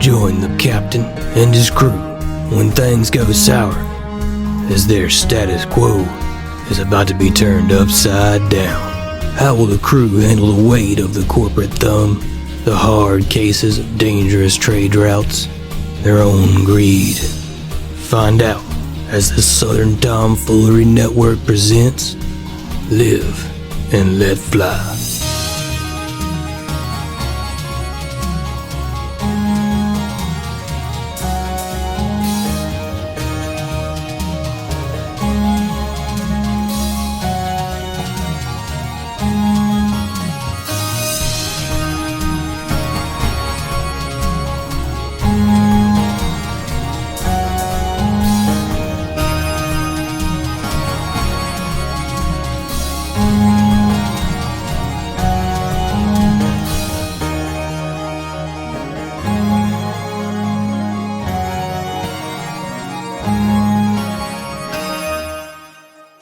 Join the captain and his crew when things go sour, as their status quo is about to be turned upside down. How will the crew handle the weight of the corporate thumb, the hard cases of dangerous trade routes, their own greed? Find out as the Southern Tomfoolery Network presents Live and Let Fly.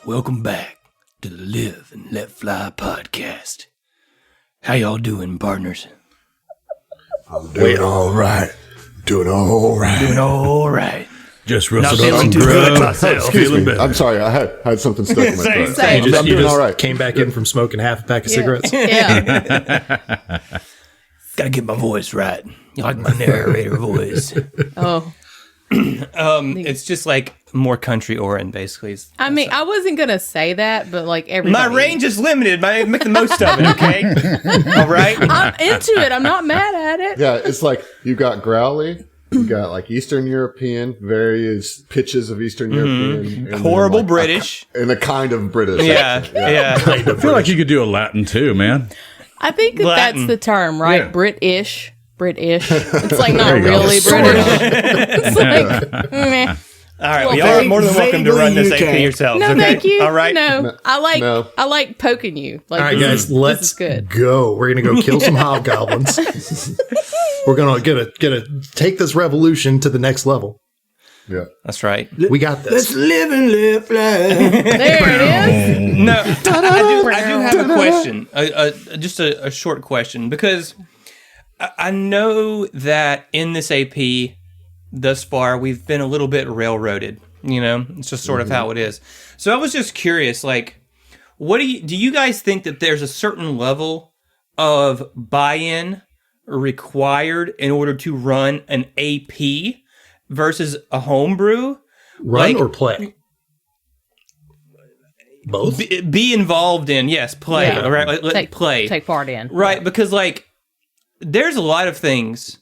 Welcome back to the Live and Let Fly podcast. How y'all doing, partners? I'm doing all right. Doing all right. Just Not rustled up feeling some too good grub. myself. Excuse me. I'm sorry. I had something stuck in my throat. Same. I'm doing all right. Came back in from smoking half a pack of cigarettes. Yeah. Gotta get my voice right. You like my narrator voice. Oh. It's just like more country Orin, basically. I mean, I wasn't going to say that, but like everybody. My range is limited. Make the most of it, okay? All right? I'm into it. I'm not mad at it. Yeah, it's like you got growly, you got like Eastern European, various pitches of Eastern European. And Horrible then, like, British. And a kind of British. Yeah, accent. yeah. I feel like you could do a Latin too, man. I think that Latin. that's the term, right? Yeah. British. It's like not you go. really British. It's like, meh. All right, Well, well, y'all are more than welcome to vaguely run this UK. AP yourselves, No, okay? thank you. All right? No, No. I like poking you. Like, All right, this guys, is- let's this is good. go. We're gonna go kill some hobgoblins. We're gonna get a take this revolution to the next level. Yeah. That's right. We got Let's this. live and let fly. There it is. No, I do have a question, just a short question, because I know that in this AP thus far, we've been a little bit railroaded, you know? It's just sort of how it is. So I was just curious, like, what do you guys think that there's a certain level of buy-in required in order to run an AP versus a homebrew? Run Like- or play? Both. Be involved in, yes, play, Yeah. all right? Play. Take part in. Right, because, like, there's a lot of things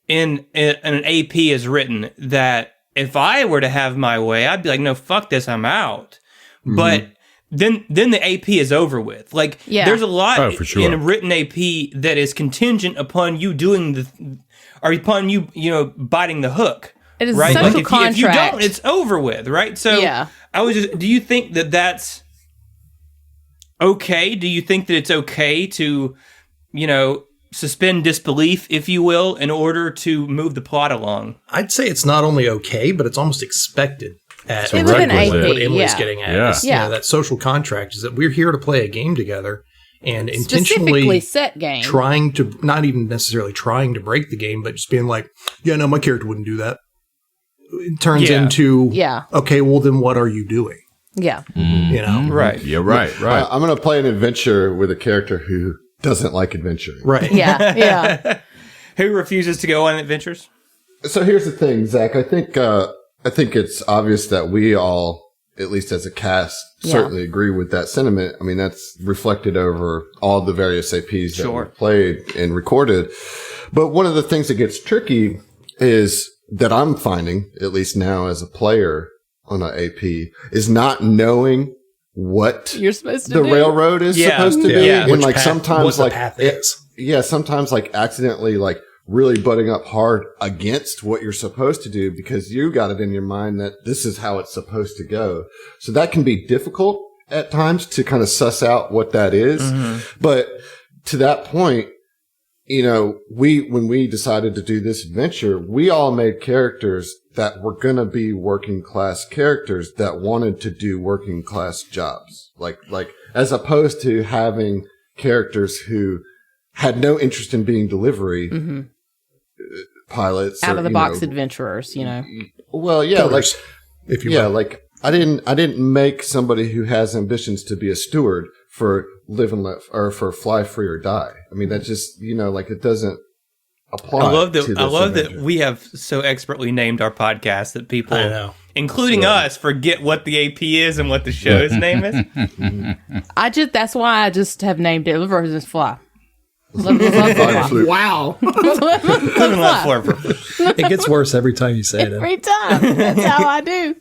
in an AP is written that if I were to have my way, I'd be like, no, fuck this, I'm out. But then the AP is over with. Like, Yeah. there's a lot for sure. in a written AP that is contingent upon you doing or upon you, biting the hook. It is Right? a Like, social if you contract. don't, it's over with, right? So Yeah. do you think that that's okay? Do you think that it's okay to, suspend disbelief, if you will, in order to move the plot along? I'd say it's not only okay, but it's almost expected. At With an what AP, Emily's yeah. getting at. Yeah. Is, Yeah. that social contract is that we're here to play a game together and Specifically intentionally set game. trying to, not even necessarily trying to break the game, but just being like, yeah, no, my character wouldn't do that. It turns Yeah. into, Yeah. okay, well, then what are you doing? Yeah. You know? Right. Yeah, right. I'm going to play an adventure with a character who doesn't like adventuring. Right. Yeah. Yeah. Who refuses to go on adventures? So here's the thing, Zach. I think it's obvious that we all, at least as a cast, Yeah. certainly agree with that sentiment. I mean, that's reflected over all the various APs that Sure. we've played and recorded. But one of the things that gets tricky is that I'm finding, at least now as a player on an AP, is not knowing what You're supposed to the do. railroad is Yeah. supposed to be. Yeah. And Which like path- sometimes what the like path is. yeah, sometimes like accidentally like really butting up hard against what you're supposed to do because you got it in your mind that this is how it's supposed to go. So that can be difficult at times to kind of suss out what that is. But to that point, when we decided to do this adventure, we all made characters that were going to be working class characters that wanted to do working class jobs. Like as opposed to having characters who had no interest in being delivery, pilots, Out or, of the you box know, adventurers, you know. Well, yeah, Killers, if you yeah, will. like I didn't make somebody who has ambitions to be a steward for live and let or for fly free or die. I mean, that just, you know, like it doesn't apply. I love to that. this I love that adventure. we have so expertly named our podcast that people, I know. including us, forget what the AP is and what the show's name is. That's why I just have named it Live versus Fly. Live versus Fly. Wow. Live versus Live and let Fly. Fleur. It gets worse every time you say it. Every time. That's how I do.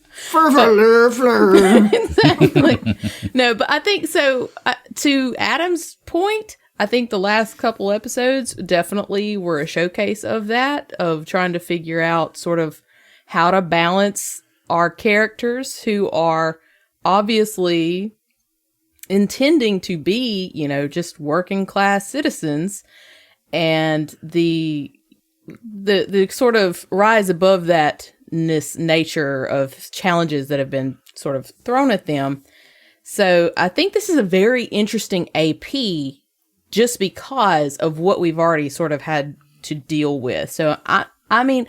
Exactly. No, but I think so. To Adam's point, I think the last couple episodes definitely were a showcase of that, of trying to figure out sort of how to balance our characters who are obviously intending to be, you know, just working class citizens, and the sort of rise above that nature of challenges that have been sort of thrown at them. So I think this is a very interesting AP just because of what we've already sort of had to deal with. So I mean,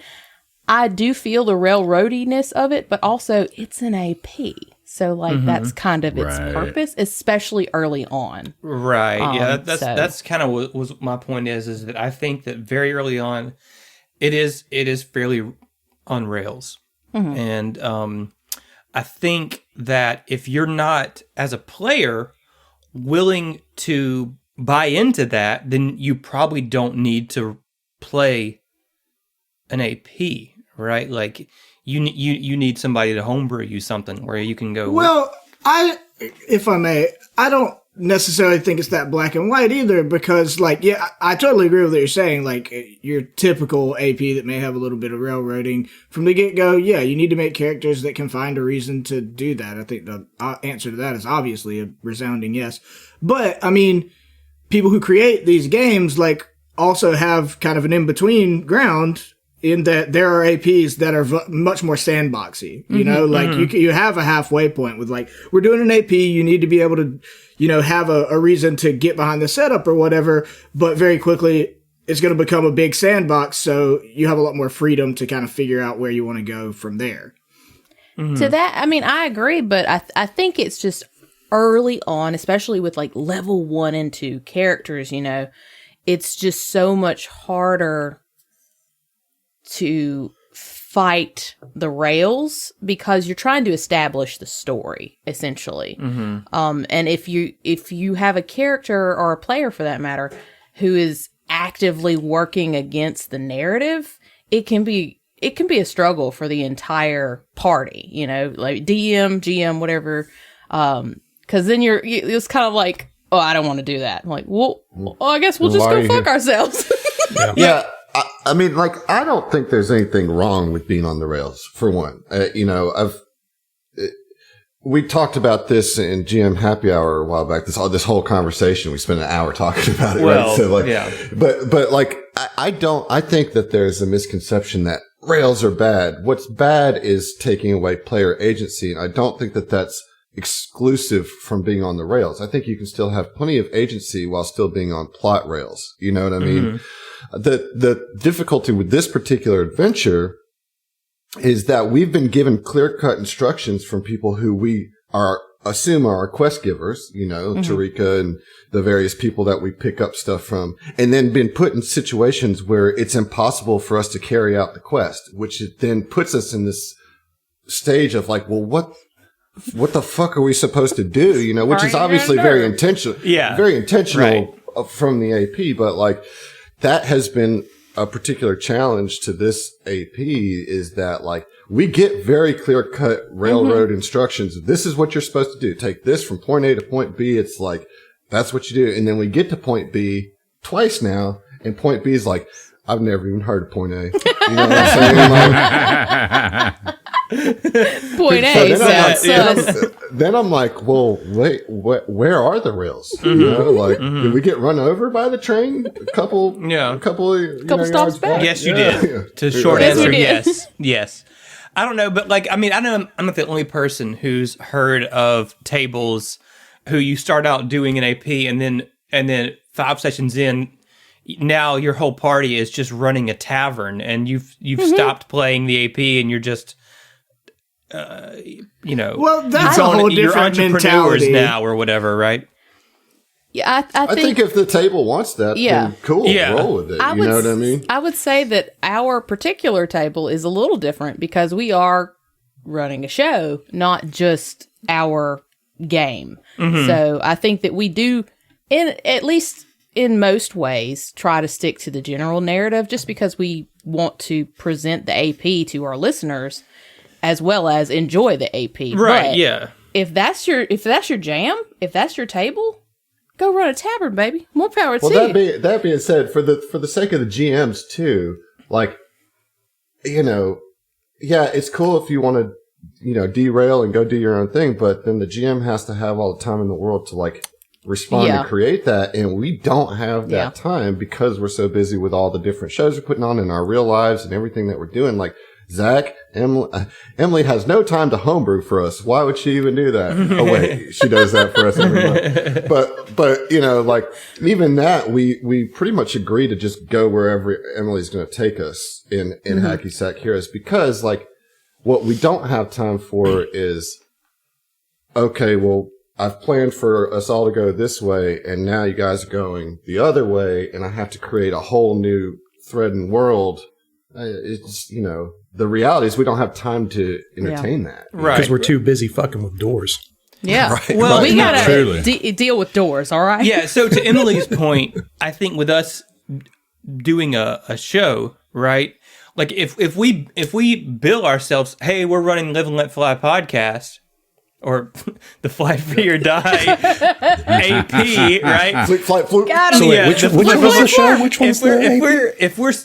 I do feel the railroadiness of it, but also it's an AP. So like that's kind of its purpose, especially early on. Right. Yeah. So- That's kind of what was my point is that I think that very early on, it is fairly on rails, and I think that if you're not as a player willing to buy into that, then you probably don't need to play an AP, right? Like you need somebody to homebrew you something where you can go. Well, if I may, I don't necessarily think it's that black and white either, because like, yeah, I totally agree with what you're saying. Like your typical AP that may have a little bit of railroading from the get-go. Yeah, you need to make characters that can find a reason to do that. I think the answer to that is obviously a resounding yes. But I mean, people who create these games like also have kind of an in-between ground in that there are APs that are much more sandboxy, you know, like you have a halfway point with like, we're doing an AP, you need to be able to, you know, have a reason to get behind the setup or whatever, but very quickly it's going to become a big sandbox. So you have a lot more freedom to kind of figure out where you want to go from there. To that, I mean, I agree, but I think it's just early on, especially with like level 1 and 2 characters, you know, it's just so much harder to fight the rails because you're trying to establish the story essentially. And if you have a character or a player for that matter who is actively working against the narrative, it can be a struggle for the entire party, you know, like DM, GM, whatever. Cause then it's kind of like, oh, I don't want to do that. I'm like, well, I guess we'll just Why are go you fuck here? ourselves. Yeah. I mean, like, I don't think there's anything wrong with being on the rails, for one. You know, we talked about this in GM Happy Hour a while back. This whole conversation, we spent an hour talking about it, Well, right? So, like, yeah. But like, I think that there's a misconception that rails are bad. What's bad is taking away player agency. And I don't think that that's exclusive from being on the rails. I think you can still have plenty of agency while still being on plot rails. You know what I mean? The difficulty with this particular adventure is that we've been given clear-cut instructions from people who we assume are our quest givers, you know, Tarika and the various people that we pick up stuff from, and then been put in situations where it's impossible for us to carry out the quest, which then puts us in this stage of like, well, what the fuck are we supposed to do? You know, which is obviously very intentional. Yeah. Very intentional Right. from the AP, but like that has been a particular challenge to this AP is that like we get very clear cut railroad instructions. This is what you're supposed to do. Take this from point A to point B. It's like, that's what you do. And then we get to point B twice now. And point B is like, I've never even heard of point A. You know what I'm saying? Like, Point so A sounds sus. then I'm like, well, wait, where are the rails? You know, like, did we get run over by the train? A couple Couple stops back. Yes, you Yeah. did. To short Yes, we answer, did. yes. Yes. I don't know, but like, I mean, I know I'm not the only person who's heard of tables who you start out doing an AP and then 5 sessions in, now your whole party is just running a tavern, and you've stopped playing the AP, and you're just Well, that's a whole you're different entrepreneurs mentality now or whatever, right? Yeah, I think if the table wants that, Yeah. then cool, Yeah. roll with it. You know what I mean? I would say that our particular table is a little different because we are running a show, not just our game. So I think that we do, at least in most ways, try to stick to the general narrative just because we want to present the AP to our listeners as well as enjoy the AP. Right, But yeah. if that's your jam, if that's your table, go run a tavern, baby. More power Well, to you. that being said, for the sake of the GMs too, like, yeah, it's cool if you want to, derail and go do your own thing, but then the GM has to have all the time in the world to like respond Yeah. and create that, and we don't have that Yeah. time because we're so busy with all the different shows we're putting on in our real lives and everything that we're doing. Like Zach, Emily has no time to homebrew for us. Why would she even do that? Oh wait, she does that for us every month. But like even that, we pretty much agree to just go wherever Emily's going to take us in Hacky Sack Heroes, because like what we don't have time for is, okay, well, I've planned for us all to go this way, and now you guys are going the other way, and I have to create a whole new thread and world. It's, the reality is we don't have time to entertain that. Right. Because we're too busy fucking with doors. Yeah. Right. Well, We gotta Truly. deal with doors, all right? Yeah, so to Emily's point, I think with us doing a show, right? Like if we bill ourselves, hey, we're running Live and Let Fly podcast, or the Fly Free or Die AP, right? Flick, flight, floop. Got him. So wait, Yeah, which the- was the show? Which one's the AP?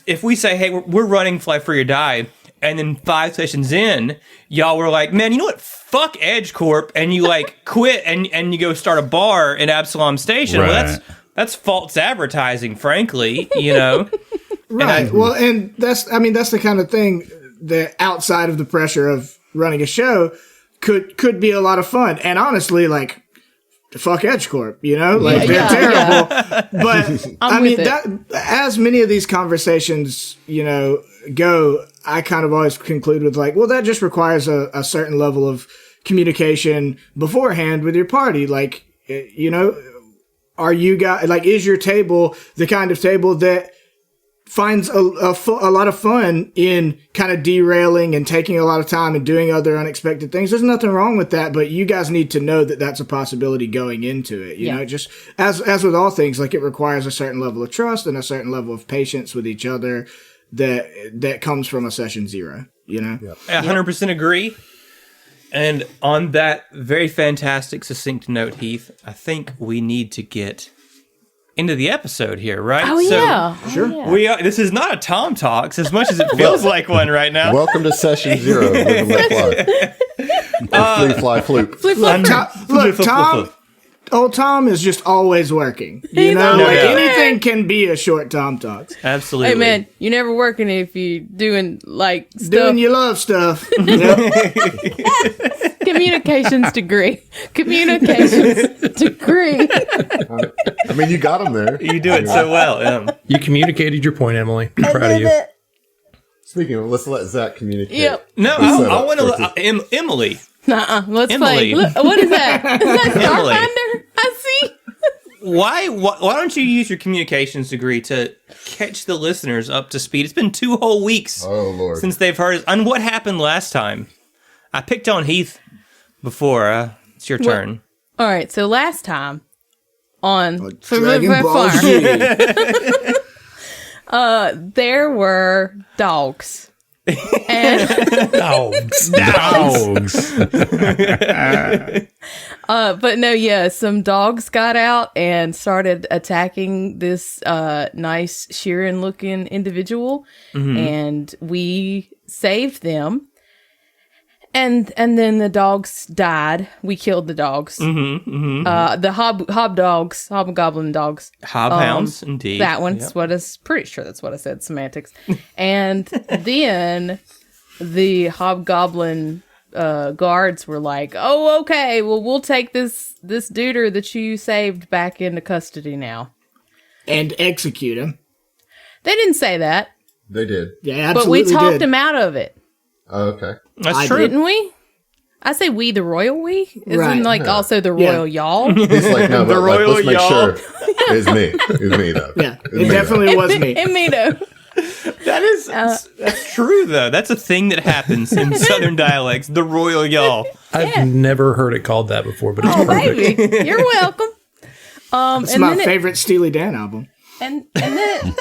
If we say, hey, we're running Fly Free or Die, and then 5 sessions in, y'all were like, man, you know what? Fuck Edge Corp, and you like quit and you go start a bar in Absalom Station. Right. Well, that's false advertising, frankly. Right. Well, and that's the kind of thing that outside of the pressure of running a show could be a lot of fun. And honestly, like, fuck Edge Corp, like they're terrible. But I mean, with that as many of these conversations, go, I kind of always conclude with like, well, that just requires a certain level of communication beforehand with your party. Like, are you guys, like, is your table the kind of table that finds a lot of fun in kind of derailing and taking a lot of time and doing other unexpected things? There's nothing wrong with that, but you guys need to know that that's a possibility going into it. You know, just as with all things, like, it requires a certain level of trust and a certain level of patience with each other that comes from a session zero, I 100% agree. And on that very fantastic, succinct note, Heath, I think we need to get into the episode here, right? Oh, yeah. Sure. Oh, yeah. This is not a Tom Talks as much as it feels like one right now. Welcome to session 0. Live and let fly. Or flea, fly, floop. Flip, flip, flip. Look, old Tom is just always working. He's No Like, doubt. anything can be a short Tom Talks. Absolutely. Hey, man, you're never working if you're doing, like, stuff. Doing your love stuff. Communications degree. Communications degree. I mean, you got them there. You do it so well. You communicated your point, Emily. I'm proud of you. Speaking of, let's let Zach communicate. Yep. No, Good I setup want for to. Emily, Let's Emily. play. Look, what is that? Is that Emily. Starfinder? I see. why don't you use your communications degree to catch the listeners up to speed? It's been 2 whole weeks Oh, Lord. since they've heard on what happened last time. I picked on Heath before. It's your turn. All right, so last time on Dragon Ball Z. there were dogs. And Dogs. but no, yeah, some dogs got out and started attacking this nice Sheeran looking individual, and we saved them. And then the dogs died. We killed the dogs. The hobgoblin dogs. Hobhounds, indeed. That one's Yep. what is pretty sure that's what I said. Semantics. And then the hobgoblin guards were like, "Oh, okay. Well, we'll take this duder that you saved back into custody now." And execute him. They didn't say that, They did. Yeah, but we absolutely talked did. him out of it, Oh, okay. That's true. didn't we? I say we, the royal we? Isn't Right. like also the royal y'all? He's like, no, but like, royal let's make y'all. sure it's me. It's me, though. Yeah, It's it me, definitely was me. And me though. That is that's true though. That's a thing that happens in Southern dialects. The royal y'all. I've never heard it called that before, but it's Oh, perfect. baby. You're welcome. It's my favorite Steely Dan album. And then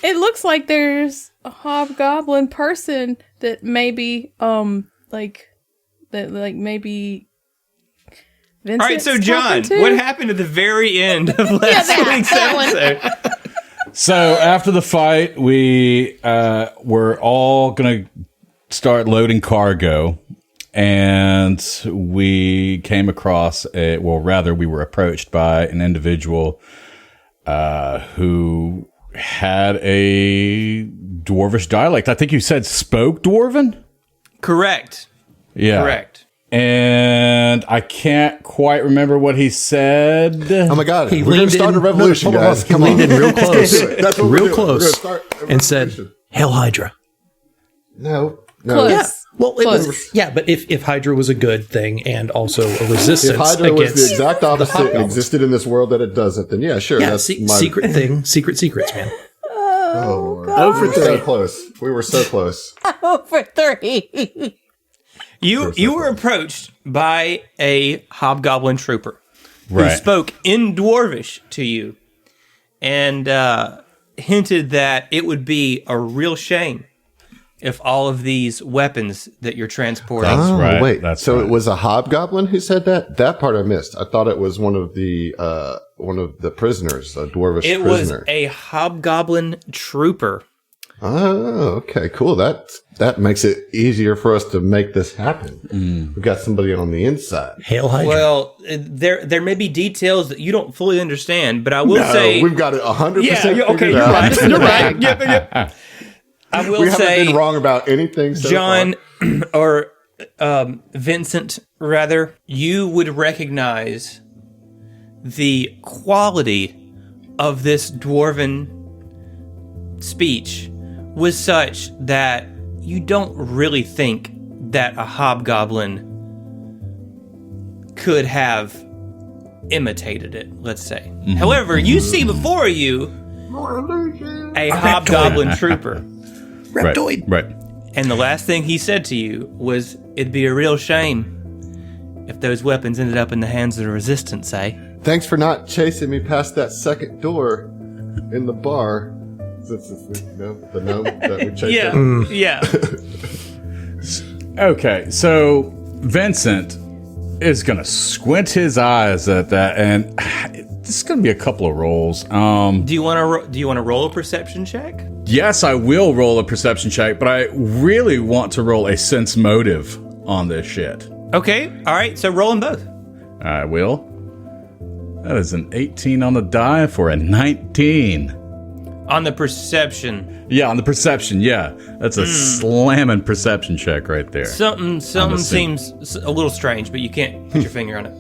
it looks like there's a hobgoblin person that maybe maybe Vincent's All right, so John, talking to? what happened at the very end of last week's that one. episode? So after the fight, we were all going to start loading cargo, and we came across we were approached by an individual who had a Dwarvish dialect. I think you said spoke Dwarven? Correct. Yeah. Correct. And I can't quite remember what he said. Oh my God! He We're going leaned to start in, a revolution, no, hold on, guys. he Come leaned on, in real close, That's what we're real doing. We're gonna close, start a and said, revolution. "Hail Hydra." No. Close. Yeah. Well, it Close. was, yeah, but if Hydra was a good thing and also a If resistance Hydra was against the exact opposite and hobgoblins. existed in this world that it doesn't, then yeah, sure. yeah, that's my secret thing, secrets, man. Oh, Oh for so 3. close. We were so close. For 3. You were approached by a hobgoblin trooper who Right. spoke in Dwarvish to you and hinted that it would be a real shame if all of these weapons that you're transporting. That's right. Wait, That's so right. it was a hobgoblin who said that? That part I missed. I thought it was one of the prisoners, a dwarvish It was prisoner. a hobgoblin trooper. Oh, okay, cool. That makes it easier for us to make this happen. We've got somebody on the inside. Hail Hydra. Well, there may be details that you don't fully understand, but I will say we've got it 100%. yeah, okay, figured you're out. right. You're right. Yep. I will We haven't say, been wrong about anything so John, far. or Vincent, rather, you would recognize the quality of this dwarven speech was such that you don't really think that a hobgoblin could have imitated it, let's say. However, you see before you a hobgoblin trooper. Reptoid. Right. And the last thing he said to you was, it'd be a real shame if those weapons ended up in the hands of the resistance, eh? Thanks for not chasing me past that second door in the bar. Since it's the gnome that we chased. Yeah. Okay, so Vincent is going to squint his eyes at that, and this is going to be a couple of rolls. Do you want to roll a perception check? Yes, I will roll a perception check, but I really want to roll a sense motive on this shit. Okay. All right. So roll them both. I will. That is an 18 on the die for a 19. On the perception, Yeah, on the perception, yeah. That's a slamming perception check right there. something seeing. seems a little strange, but you can't put your finger on it.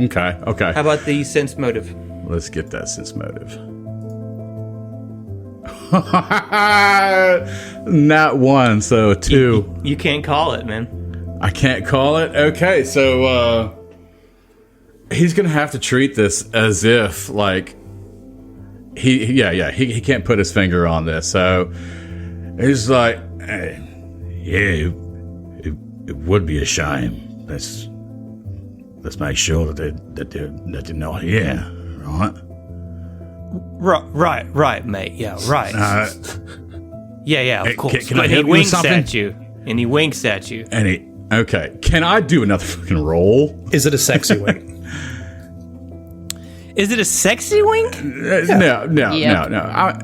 Okay. How about the sense motive? Let's get that sense motive. Not one, so 2. You can't call it, man. I can't call it? Okay, so he's gonna have to treat this as if, like, he can't put his finger on this. So he's like, it would be a shame. Let's make sure that they're not here, right? Right, mate. Yeah, right. Yeah, of course. can I But he help you with winks something? at you, and he winks at you. Okay, can I do another fucking roll? Is it a sexy wink? Is it a sexy wink? No.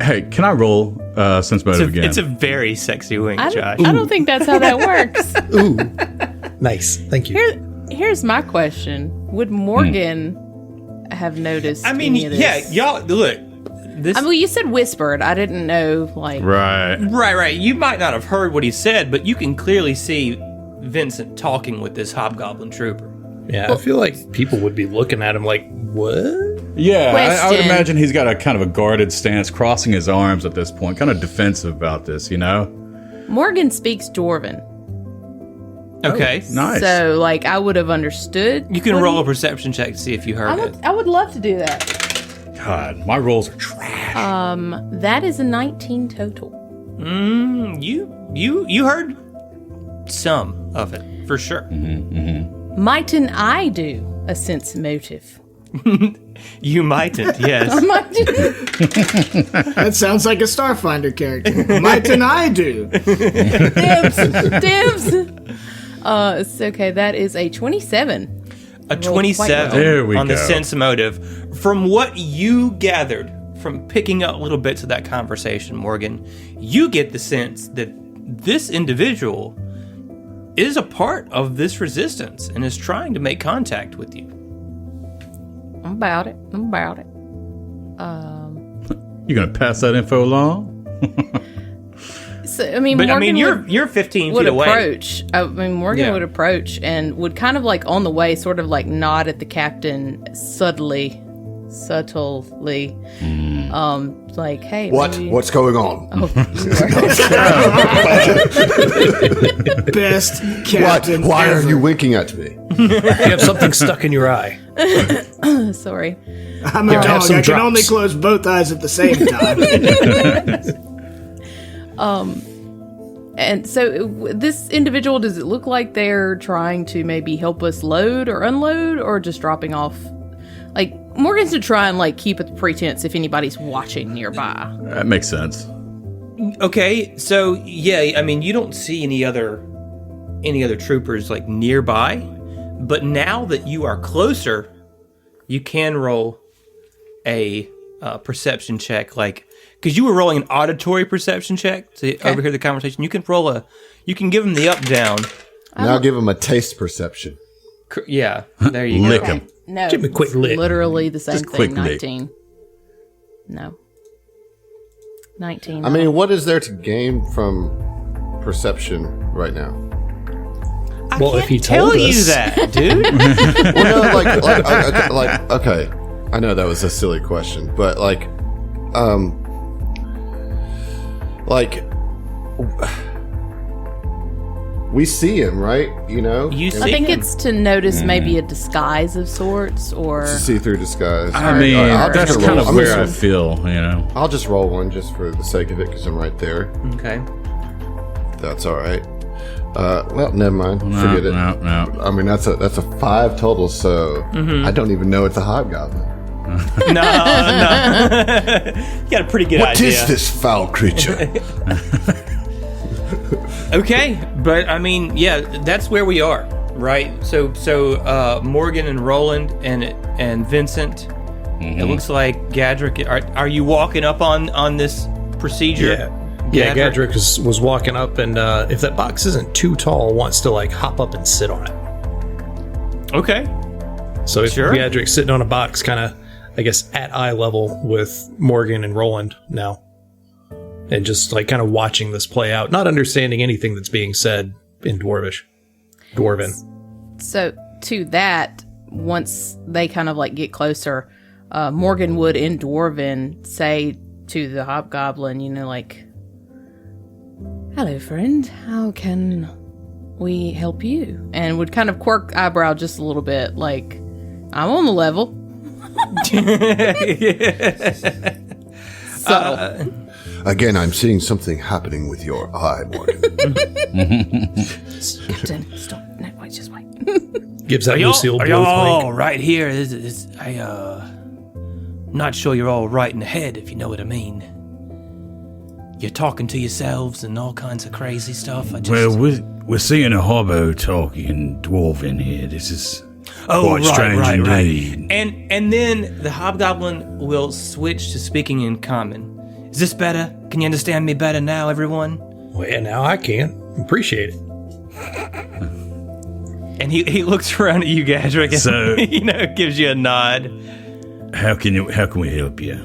Hey, can I roll sense motive again? It's a very sexy wink, I Josh. don't think that's how that works. Ooh, nice. Thank you. Here's my question: would Morgan have noticed? I mean, any of this? yeah, y'all look. This I mean, you said whispered. I didn't know. Like, right. right. You might not have heard what he said, but you can clearly see Vincent talking with this hobgoblin trooper. Yeah, I feel like people would be looking at him like, what? Yeah, I would Question. imagine he's got a kind of a guarded stance, crossing his arms at this point, kind of defensive about this, you know? Morgan speaks Dwarven. Okay. Nice. So, like, I would have understood. You can what roll he- a perception check to see if you heard it. I would love to do that. God, my rolls are trash. That is a 19 total. You heard some of it, for sure. Mightn't I do a sense motive? You mightn't, yes. That sounds like a Starfinder character. Mightn't I do? Dibs. It's okay. That is a 27. A 27 There we on the go. sense motive. From what you gathered from picking up little bits of that conversation, Morgan, you get the sense that this individual is a part of this resistance and is trying to make contact with you. I'm about it. You gonna pass that info along? So, I mean, But Morgan you're 15 would feet away. approach. I mean, Morgan Yeah. would approach and would kind of like on the way, sort of like nod at the captain subtly, like, hey, maybe- What's going on? Oh, Best captain. Why are ever. you winking at me? You have something stuck in your eye. sorry. I'm a Have dog. some I can only drops. close both eyes at the same time. And so, this individual, does it look like they're trying to maybe help us load or unload, or just dropping off? Like, Morgan's to try and like keep a pretense if anybody's watching nearby. That makes sense. Okay, so yeah, I mean, you don't see any other troopers like nearby, but now that you are closer, you can roll a perception check, like because you were rolling an auditory perception check to overhear the conversation. You can give them the up down. Now give him a taste perception. Yeah, there you Lick go. him. No, Give me a quick it's lick. literally the same Just quick thing. lick. 19. No. 19. I mean, what is there to gain from perception right now? Well, if he Tell told you us, that, dude. Well, no, okay. I know that was a silly question, but we see him, right? You know, You I see think him. it's to notice maybe a disguise of sorts, or see through disguise. I mean, I'll just that's roll- kind of I'm where I just- feel, you know. I'll just roll one just for the sake of it because I'm right there. Okay. That's all right. Well, never mind. Forget it. No. I mean, that's a 5 total, so I don't even know it's a hobgoblin. No. You got a pretty good What idea. is this foul creature? Okay, but I mean, yeah, that's where we are, right? So Morgan and Roland and Vincent. It looks like Gadrick. Are you walking up on this procedure? yeah. Gadrick was walking up, and if that box isn't too tall, wants to like hop up and sit on it. Okay. So if Sure. Gadrick's sitting on a box, kind of, I guess, at eye level with Morgan and Roland now, and just like kind of watching this play out, not understanding anything that's being said in Dwarven. so to that. Once they kind of like get closer, Morgan would in Dwarven say to the hobgoblin, you know, like, "Hello, friend. How can we help you?" And would kind of quirk eyebrow just a little bit, like, "I'm on the level." So. Again, I'm seeing something happening with your eye, Morgan. Captain, stop. No, wait, just wait. Gives that Lucille Are blue y'all flank. right here? Not sure you're all right in the head, if you know what I mean. You're talking to yourselves and all kinds of crazy stuff. Well, we're seeing a hobo talking dwarven here. This is quite strange indeed. And then the hobgoblin will switch to speaking in common. Is this better? Can you understand me better now, everyone? Well, yeah, now I can. Appreciate it. And he looks around at you, Gadrick, and So- gives you a nod. How can we help you?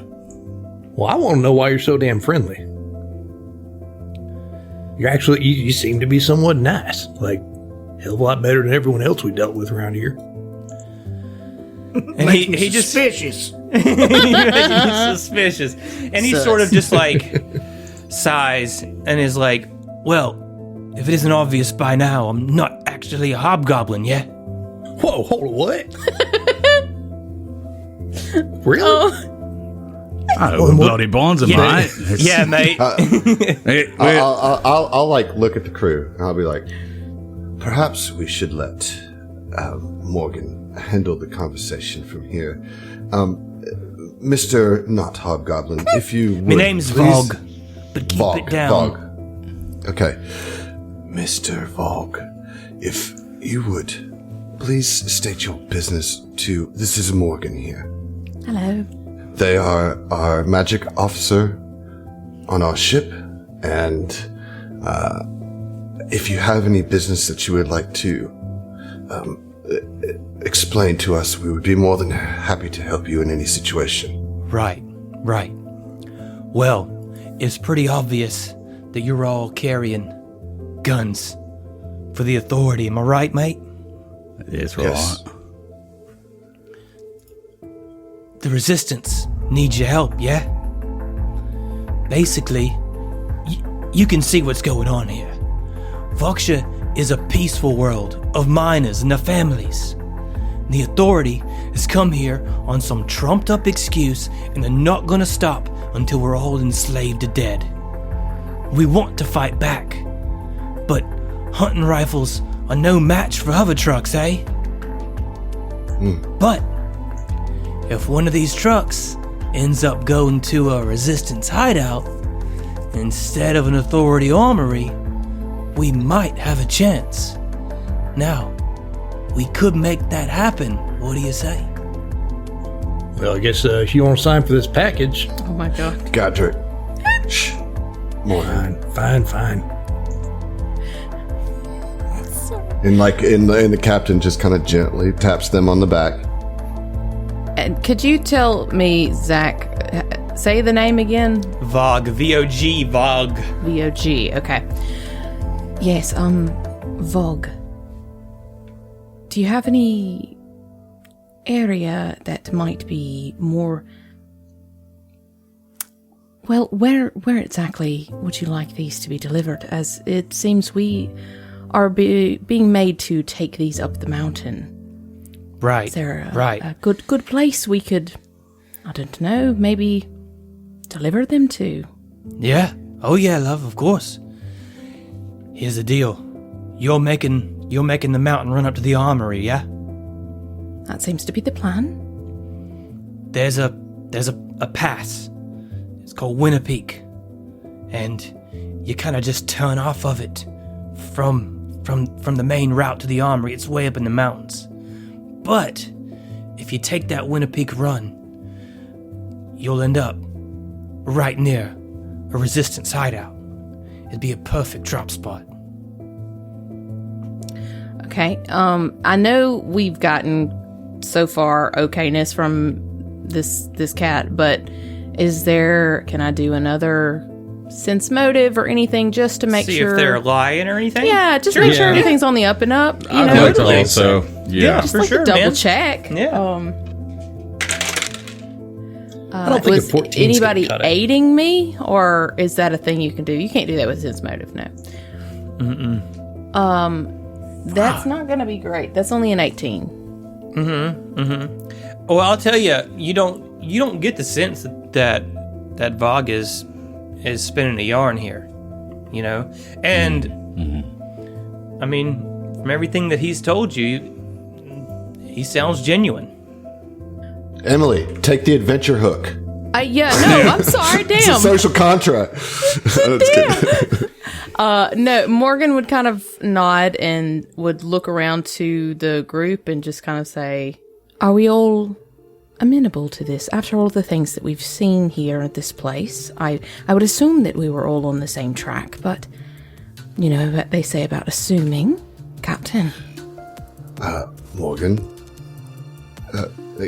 Well, I want to know why you're so damn friendly. You're actually, you seem to be somewhat nice. Like, hell of a lot better than everyone else we dealt with around here. And he just suspicious. You're making me suspicious. And he sort of just like sighs and is like, well, if it isn't obvious by now, I'm not actually a hobgoblin, yeah? Whoa, hold on, what? Really? I know bloody bonds, mate. Yeah, mate. I'll like look at the crew and I'll be like, perhaps we should let Morgan handle the conversation from here. Mr. Not Hobgoblin, if you would, My name's please- Vogue, but keep it down. Vogue. Okay. Mr. Vogue, if you would, please state your business to... This is Morgan here. Hello. They are our magic officer on our ship, and if you have any business that you would like to explain to us, we would be more than happy to help you in any situation. Right. Well, it's pretty obvious that you're all carrying guns for the authority. Am I right, mate? It's right. Yes. The Resistance needs your help, yeah? Basically, you can see what's going on here. Voxia is a peaceful world of miners and their families. The authority has come here on some trumped up excuse, and they're not gonna stop until we're all enslaved to dead. We want to fight back, but hunting rifles are no match for hover trucks, eh? But if one of these trucks ends up going to a resistance hideout instead of an authority armory, we might have a chance. Now, we could make that happen. What do you say? Well, I guess if you want to sign for this package. Oh my god. Godric. Shh. Morgan. Fine. And like, and the captain just kind of gently taps them on the back. And could you tell me, Zach, say the name again? Vogue, V-O-G, Vogue. V-O-G, okay. Yes, Vogue. Do you have any area that might be more... Well, where exactly would you like these to be delivered? As it seems we are being made to take these up the mountain. Right. Is there right. a good place we could, I don't know, maybe deliver them to? Yeah. Oh yeah, love, of course. Here's the deal. You're making the mountain run up to the armory, yeah? That seems to be the plan. There's a pass. It's called Winter Peak. And you kind of just turn off of it from the main route to the armory. It's way up in the mountains. But if you take that Winter Peak run, you'll end up right near a resistance hideout. It'd be a perfect drop spot. Okay. I know we've gotten so far okayness from this cat, but can I do another sense motive or anything just to make See sure if they're lying or anything? Yeah, just make sure everything's on the up and up. You I'd know, like to also, yeah. just for like sure, a double man. check. Yeah. I don't think was a 14's gonna anybody cut it. aiding me, or is that a thing you can do? You can't do that with sense motive, no. That's not gonna be great. That's only an 18. Well, I'll tell you, you don't get the sense that Vogue is spinning a yarn here, you know? And I mean, from everything that he's told you, he sounds genuine. Emily, take the adventure hook. I'm sorry, It's a damn. social contract. I'm just kidding. No, Morgan would kind of nod and would look around to the group and just kind of say, are we all amenable to this? After all the things that we've seen here at this place, I would assume that we were all on the same track, but you know what they say about assuming, Captain. Morgan,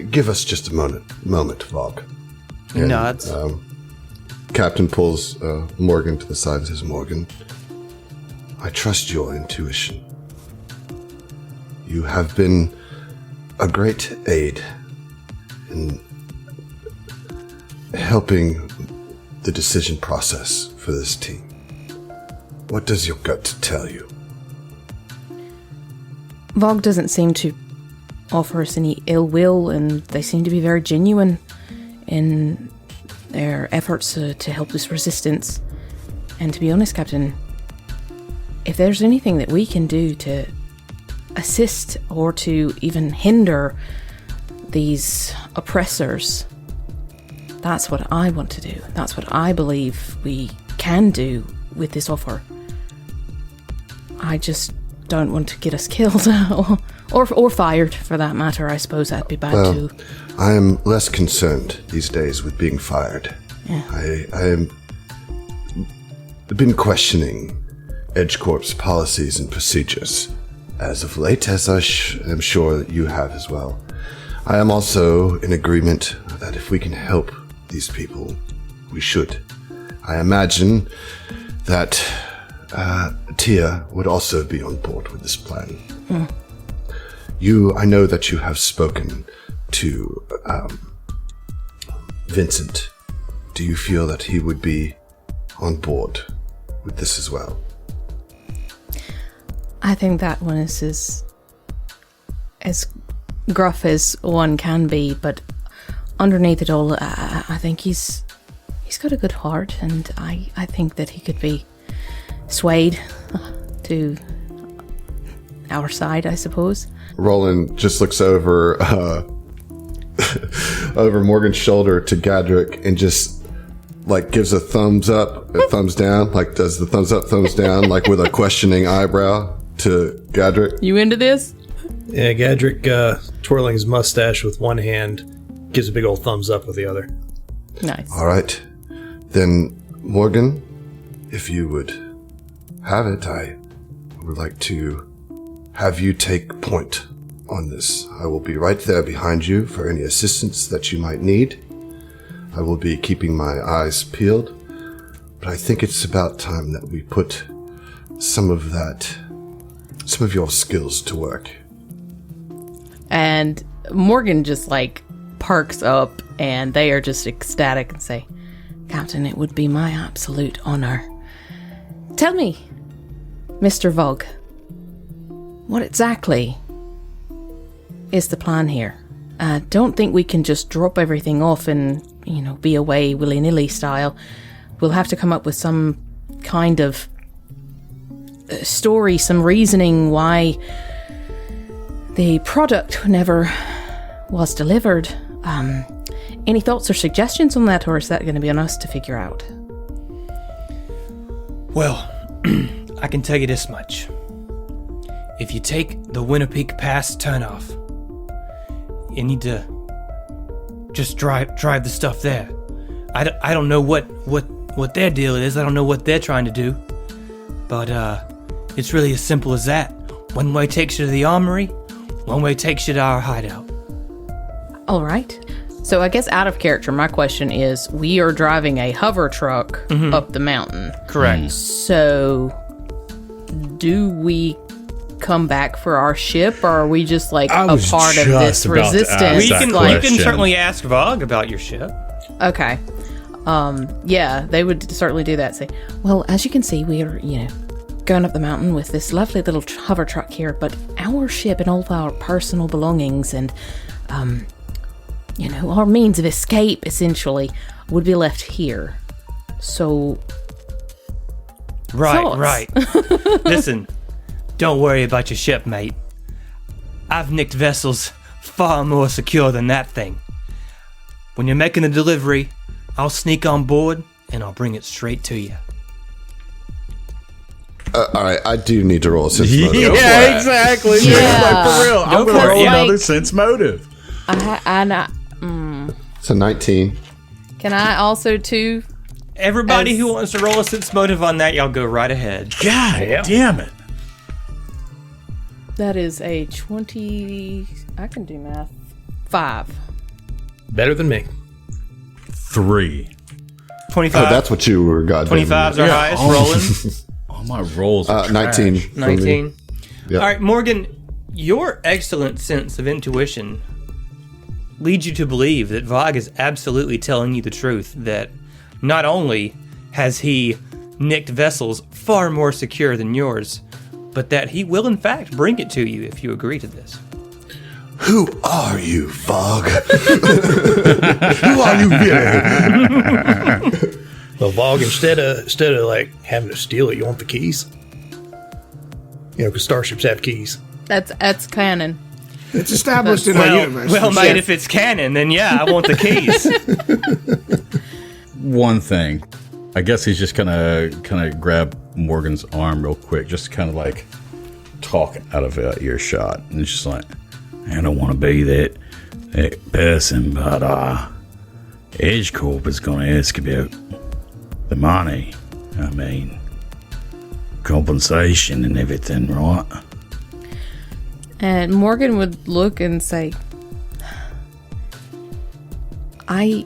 give us just a moment, Vogue. And, Nods. Captain pulls Morgan to the side and says, Morgan, I trust your intuition. You have been a great aid in helping the decision process for this team. What does your gut tell you? Vogue doesn't seem to offer us any ill will, and they seem to be very genuine in their efforts to help this resistance. And to be honest, Captain, if there's anything that we can do to assist or to even hinder these oppressors, that's what I want to do. That's what I believe we can do with this offer. I just don't want to get us killed or fired, for that matter. I suppose that'd be bad too. I am less concerned these days with being fired. Yeah. I have been questioning EdgeCorp's policies and procedures as of late, as I am sure that you have as well. I am also in agreement that if we can help these people, we should. I imagine that Tia would also be on board with this plan. I know that you have spoken to Vincent. Do you feel that he would be on board with this as well? I think that one is as gruff as one can be, but underneath it all, I think he's got a good heart, and I think that he could be swayed to our side, I suppose. Roland just looks over over Morgan's shoulder to Gadrick and just like gives a thumbs up, a thumbs down, like does the thumbs up, thumbs down, like with a questioning eyebrow to Gadrick. You into this? Yeah, Gadrick, twirling his mustache with one hand, gives a big old thumbs up with the other. Nice. All right. Then, Morgan, if you would have it, I would like to have you take point on this. I will be right there behind you for any assistance that you might need. I will be keeping my eyes peeled, but I think it's about time that we put some of your skills to work. And Morgan just like perks up, and they are just ecstatic and say, Captain, it would be my absolute honor. Tell me, Mr. Vogue, what exactly is the plan here? I don't think we can just drop everything off and, be away willy-nilly style. We'll have to come up with some kind of story, some reasoning why the product never was delivered. Any thoughts or suggestions on that, or is that going to be on us to figure out? Well, I can tell you this much. If you take the Winnepeak Pass turnoff, you need to just drive the stuff there. I don't know what their deal is. I don't know what they're trying to do. But it's really as simple as that. One way takes you to the armory, one way takes you to our hideout. All right. So I guess out of character, my question is, we are driving a hover truck up the mountain. Correct. So do we come back for our ship, or are we just like a part of this resistance? You can certainly ask Vogue about your ship. Okay. Yeah, they would certainly do that. Say, well, as you can see, we are, going up the mountain with this lovely little hover truck here, but our ship and all of our personal belongings and, our means of escape, essentially, would be left here. So... Right. Listen, don't worry about your ship, mate. I've nicked vessels far more secure than that thing. When you're making the delivery, I'll sneak on board and I'll bring it straight to you. All right, I do need to roll a sense motive. Yeah, exactly. Yeah. Like, for real. I'm going to roll like, another sense motive. It's a 19. Can I also, too? Everybody who wants to roll a sense motive on that, y'all go right ahead. God damn it. That is a 20... I can do math. 5. Better than me. 3. 25. Oh, that's what you were, goddamn. 25's our highest. Rolling. All my rolls are 19. trash. 19. Yep. All right, Morgan, your excellent sense of intuition leads you to believe that Vogue is absolutely telling you the truth, that not only has he nicked vessels far more secure than yours, but that he will in fact bring it to you if you agree to this. Who are you, Vogue? Who are you really? Well, Vogue, instead of like having to steal it, you want the keys? You know, because starships have keys. That's canon. It's established in our universe. Well, mate, if it's canon, then yeah, I want the keys. One thing, I guess he's just gonna grab Morgan's arm real quick, just kind of like talk out of earshot, and it's just like, I don't want to be that person, but Edge Corp is going to ask about the money. I mean, compensation and everything, right? And Morgan would look and say, I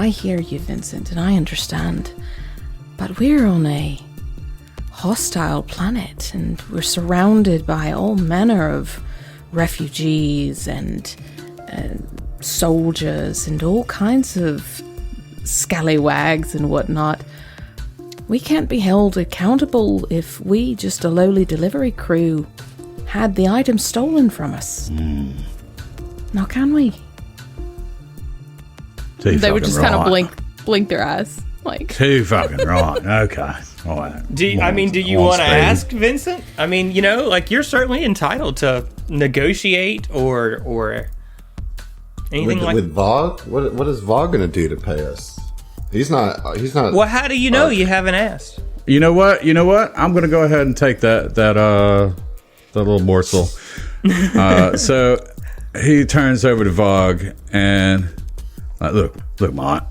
hear you, Vincent, and I understand. But we're on a hostile planet, and we're surrounded by all manner of refugees and soldiers and all kinds of scallywags and whatnot. We can't be held accountable if we, just a lowly delivery crew, had the items stolen from us. Now, can we? They would just kind of blink their eyes, like. Too fucking right. Okay. All right. Do you want to ask Vincent? I mean, you know, like, you're certainly entitled to negotiate or anything with Vogue. What is Vogue going to do to pay us? He's not. Well, how do you know you haven't asked? You know what? I'm going to go ahead and take that little morsel. So he turns over to Vogue and look, mate.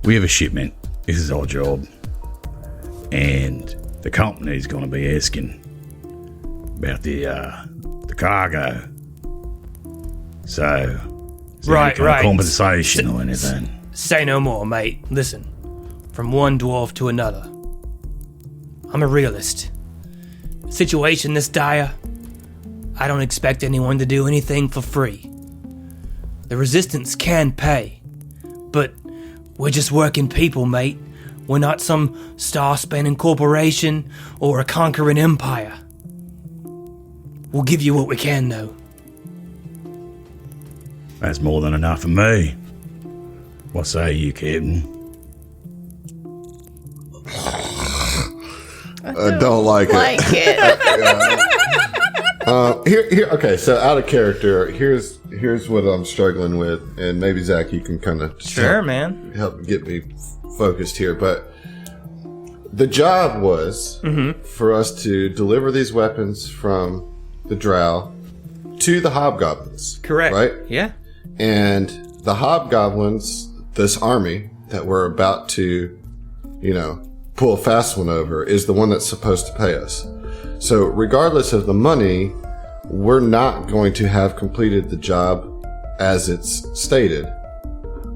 We have a shipment. This is our job, and the company's going to be asking about the cargo. So, is there any kind of compensation or anything? Say no more, mate. Listen, from one dwarf to another. I'm a realist. Situation this dire, I don't expect anyone to do anything for free. The Resistance can pay, but we're just working people, mate. We're not some star-spanning corporation or a conquering empire. We'll give you what we can, though. That's more than enough for me. What say you, Captain? I don't like it. Here. Okay, so out of character, here's what I'm struggling with, and maybe Zach, you can kind of help get me focused here. But the job was for us to deliver these weapons from the Drow to the Hobgoblins. Correct. Right? Yeah. And the Hobgoblins, this army that we're about to, pull a fast one over, is the one that's supposed to pay us. So regardless of the money, we're not going to have completed the job as it's stated.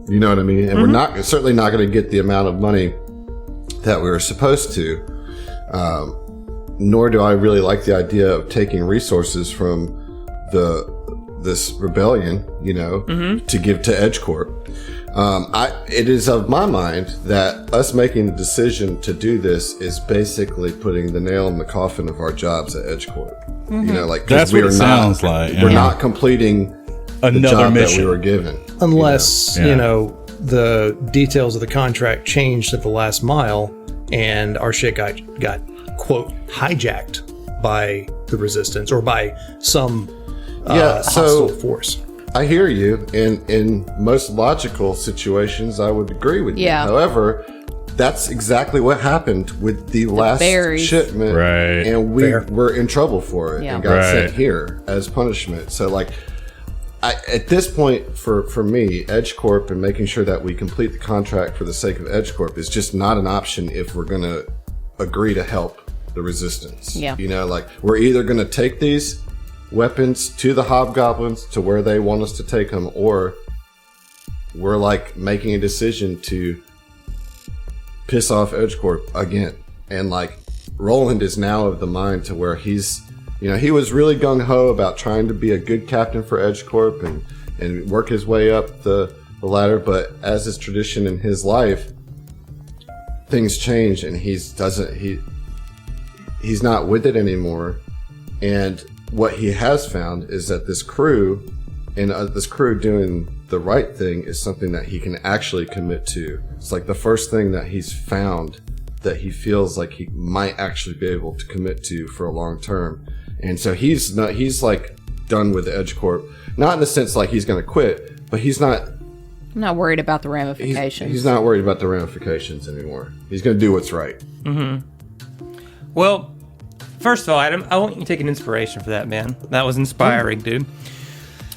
You know what I mean? And we're certainly not going to get the amount of money that we were supposed to. Nor do I really like the idea of taking resources from this rebellion, to give to Edge Corp. It is of my mind that us making the decision to do this is basically putting the nail in the coffin of our jobs at Edge Corp. That's what it sounds like. We're not completing another mission that we were given, unless the details of the contract changed at the last mile, and our shit got quote hijacked by the Resistance or by some hostile force. I hear you. In most logical situations, I would agree with you. However, that's exactly what happened with the last shipment. Right. And we were in trouble for it and got sent here as punishment. So, at this point, for me, Edge Corp and making sure that we complete the contract for the sake of Edge Corp is just not an option if we're going to agree to help the Resistance. Yeah. We're either going to take these weapons to the Hobgoblins to where they want us to take them, or we're making a decision to piss off Edge Corp again. And Roland is now of the mind to where he's, he was really gung-ho about trying to be a good captain for Edge Corp and and work his way up the ladder. But as is tradition in his life, things change, and he's not with it anymore. And what he has found is that this crew doing the right thing is something that he can actually commit to. It's like the first thing that he's found that he feels like he might actually be able to commit to for a long term. And so he's like done with Edge Corp. Not in the sense like he's going to quit, but he's not. I'm not worried about the ramifications. He's not worried about the ramifications anymore. He's going to do what's right. Well, first of all, Adam, I want you to take an inspiration for that, man. That was inspiring, dude.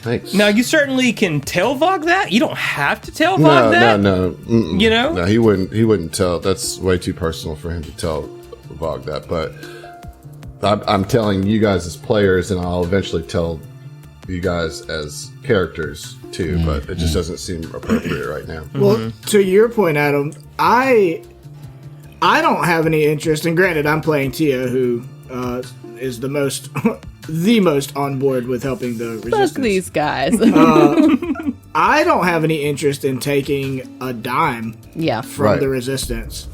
Thanks. Now, you certainly can tell Vogue that. You don't have to tell Vogue that. No. You know? No, he wouldn't tell. That's way too personal for him to tell Vogue that. But I'm telling you guys as players, and I'll eventually tell you guys as characters too. But it just doesn't seem appropriate right now. Well, to your point, Adam, I don't have any interest. And granted, I'm playing Tia, who is the most on board with helping the resistance. Fuck these guys. I don't have any interest in taking a dime from the resistance.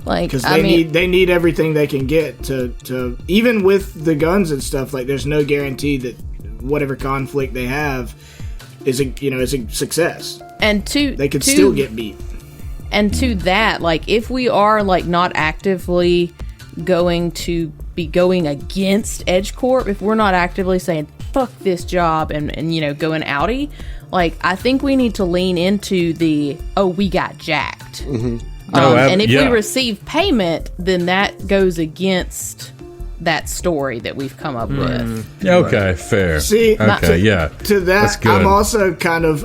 Like, because they need everything they can get to even with the guns and stuff. Like, there's no guarantee that whatever conflict they have is a success. And they could still get beat. And to that, like, if we are like not actively going to be going against Edge Corp, if we're not actively saying fuck this job and going outie, like, I think we need to lean into we got jacked. And if we receive payment, then that goes against that story that we've come up with. Okay, fair. See, to that, that's good. I'm also kind of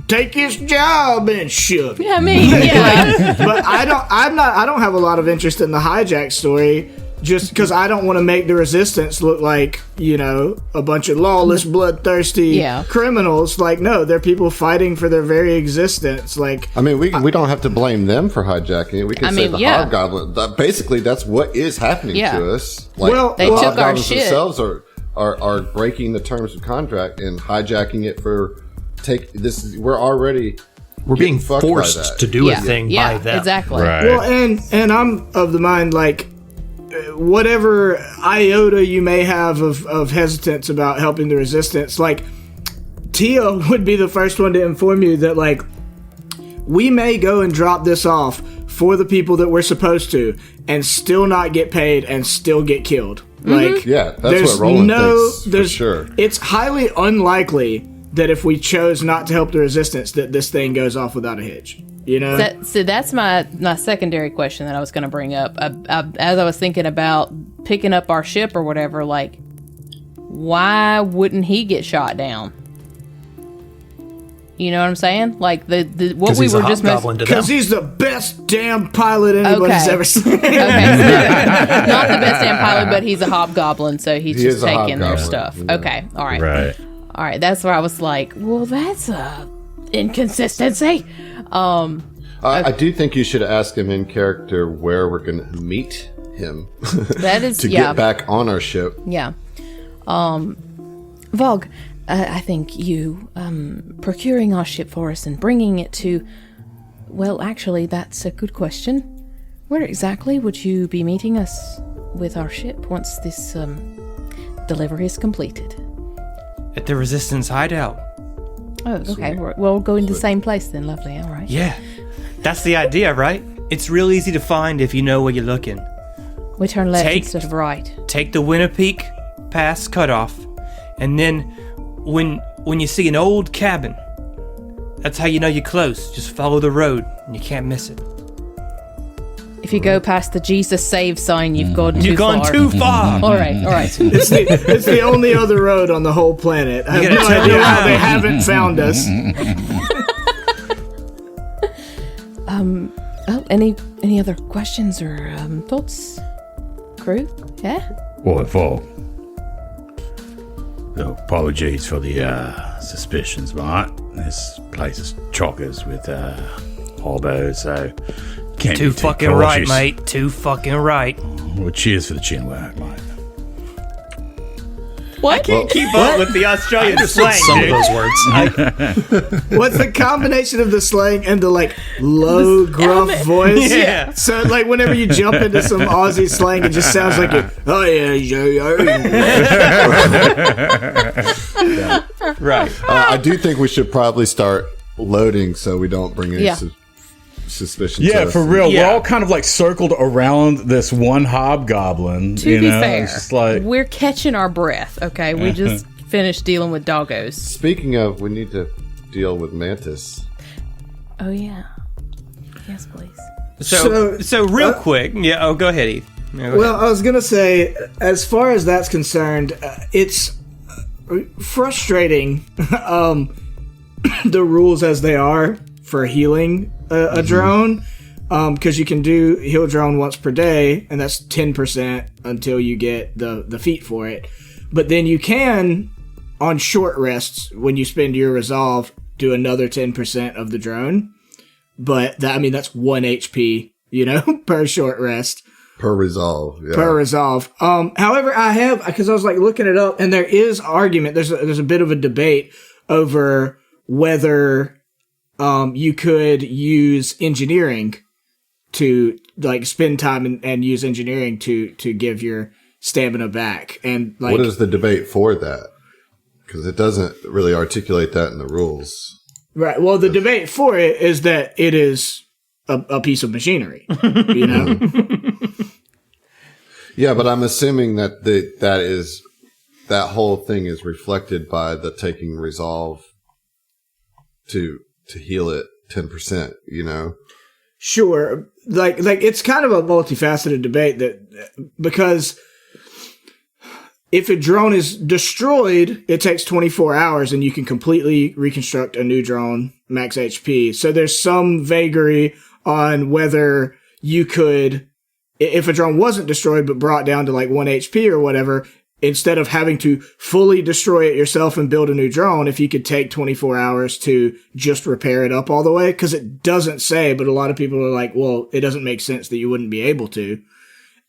take his job and shook. Yeah, I mean, yeah. But I don't have a lot of interest in the hijack story, just because I don't want to make the resistance look like, a bunch of lawless, bloodthirsty criminals. Like, no, they're people fighting for their very existence. Like, I mean, we don't have to blame them for hijacking it. We can say the Hobgoblin. Basically, that's what is happening to us. Like, they took our shit. Themselves are breaking the terms of contract and hijacking it for we're being forced to do a thing by them. Exactly. Right. Well, and I'm of the mind, like, whatever iota you may have of hesitance about helping the resistance, like, Tia would be the first one to inform you that, like, we may go and drop this off for the people that we're supposed to and still not get paid and still get killed. Like, that's what Roland thinks, for sure. It's highly unlikely that if we chose not to help the resistance, that this thing goes off without a hitch. So that's my secondary question that I was going to bring up. As I was thinking about picking up our ship or whatever, like, why wouldn't he get shot down? You know what I'm saying? Like, what we were just because he's the best damn pilot anybody's ever seen. Okay, so not the best damn pilot, but he's a hobgoblin, so he's just taking their stuff. Yeah. Okay, all right. That's where I was like, well, that's a inconsistency. I do think you should ask him in character where we're going to meet him. That is to get back on our ship. Yeah. Vogue, I think you procuring our ship for us and bringing it to. Well, actually, that's a good question. Where exactly would you be meeting us with our ship once this delivery is completed? At the Resistance hideout. Oh, okay. We'll go in the same place then. Lovely. All right. Yeah. That's the idea, right? It's real easy to find if you know where you're looking. We turn left instead of right. Take the Winter Peak Pass cutoff, and then when you see an old cabin, that's how you know you're close. Just follow the road, and you can't miss it. If you go past the Jesus Save sign, you've gone too far. You've gone too far. All right. It's the only other road on the whole planet. I have no idea how they haven't found us. Any other questions or thoughts, crew? Yeah. Well, apologies for the suspicions, mate. This place is chockers with hobos, so can't too be too fucking cautious. right, mate. Too fucking right. Well, cheers for the chin work, mate. What? Can't keep up with the Australian slang, Some dude. of those words. What's the combination of the slang and the like low gruff voice? Yeah. So like whenever you jump into some Aussie slang, it just sounds like it. Oh yeah, yeah. Right. I do think we should probably start loading so we don't bring any suspicion. Yeah, to us. for real. Yeah. We're all kind of like circled around this one hobgoblin. To you be know? fair, It's just like, we're catching our breath. Okay, we just finished dealing with doggos. Speaking of, we need to deal with Mantis. Oh yeah. Yes, please. So real quick. Yeah. Oh, go ahead, Eve. Yeah, go Well, I was gonna say, as far as that's concerned, it's frustrating. The rules as they are for healing a drone, because you can do heal drone once per day, and that's 10% until you get the feat for it. But then you can, on short rests, when you spend your resolve, do another 10% of the drone. But that's 1 HP, per short rest. Per resolve. Yeah. Per resolve. However, because I was like looking it up, and there is argument. There's a bit of a debate over whether you could use engineering to like spend time and use engineering to give your stamina back. And like, what is the debate for that? Because it doesn't really articulate that in the rules. Right. Well, the debate for it is that it is a piece of machinery. Yeah, but I'm assuming that that whole thing is reflected by the taking resolve to heal it 10%. Sure. Like it's kind of a multifaceted debate because if a drone is destroyed, it takes 24 hours and you can completely reconstruct a new drone, max HP. So there's some vagary on whether you could, if a drone wasn't destroyed but brought down to like 1 HP or whatever, instead of having to fully destroy it yourself and build a new drone, if you could take 24 hours to just repair it up all the way. Because it doesn't say, but a lot of people are like, well, it doesn't make sense that you wouldn't be able to.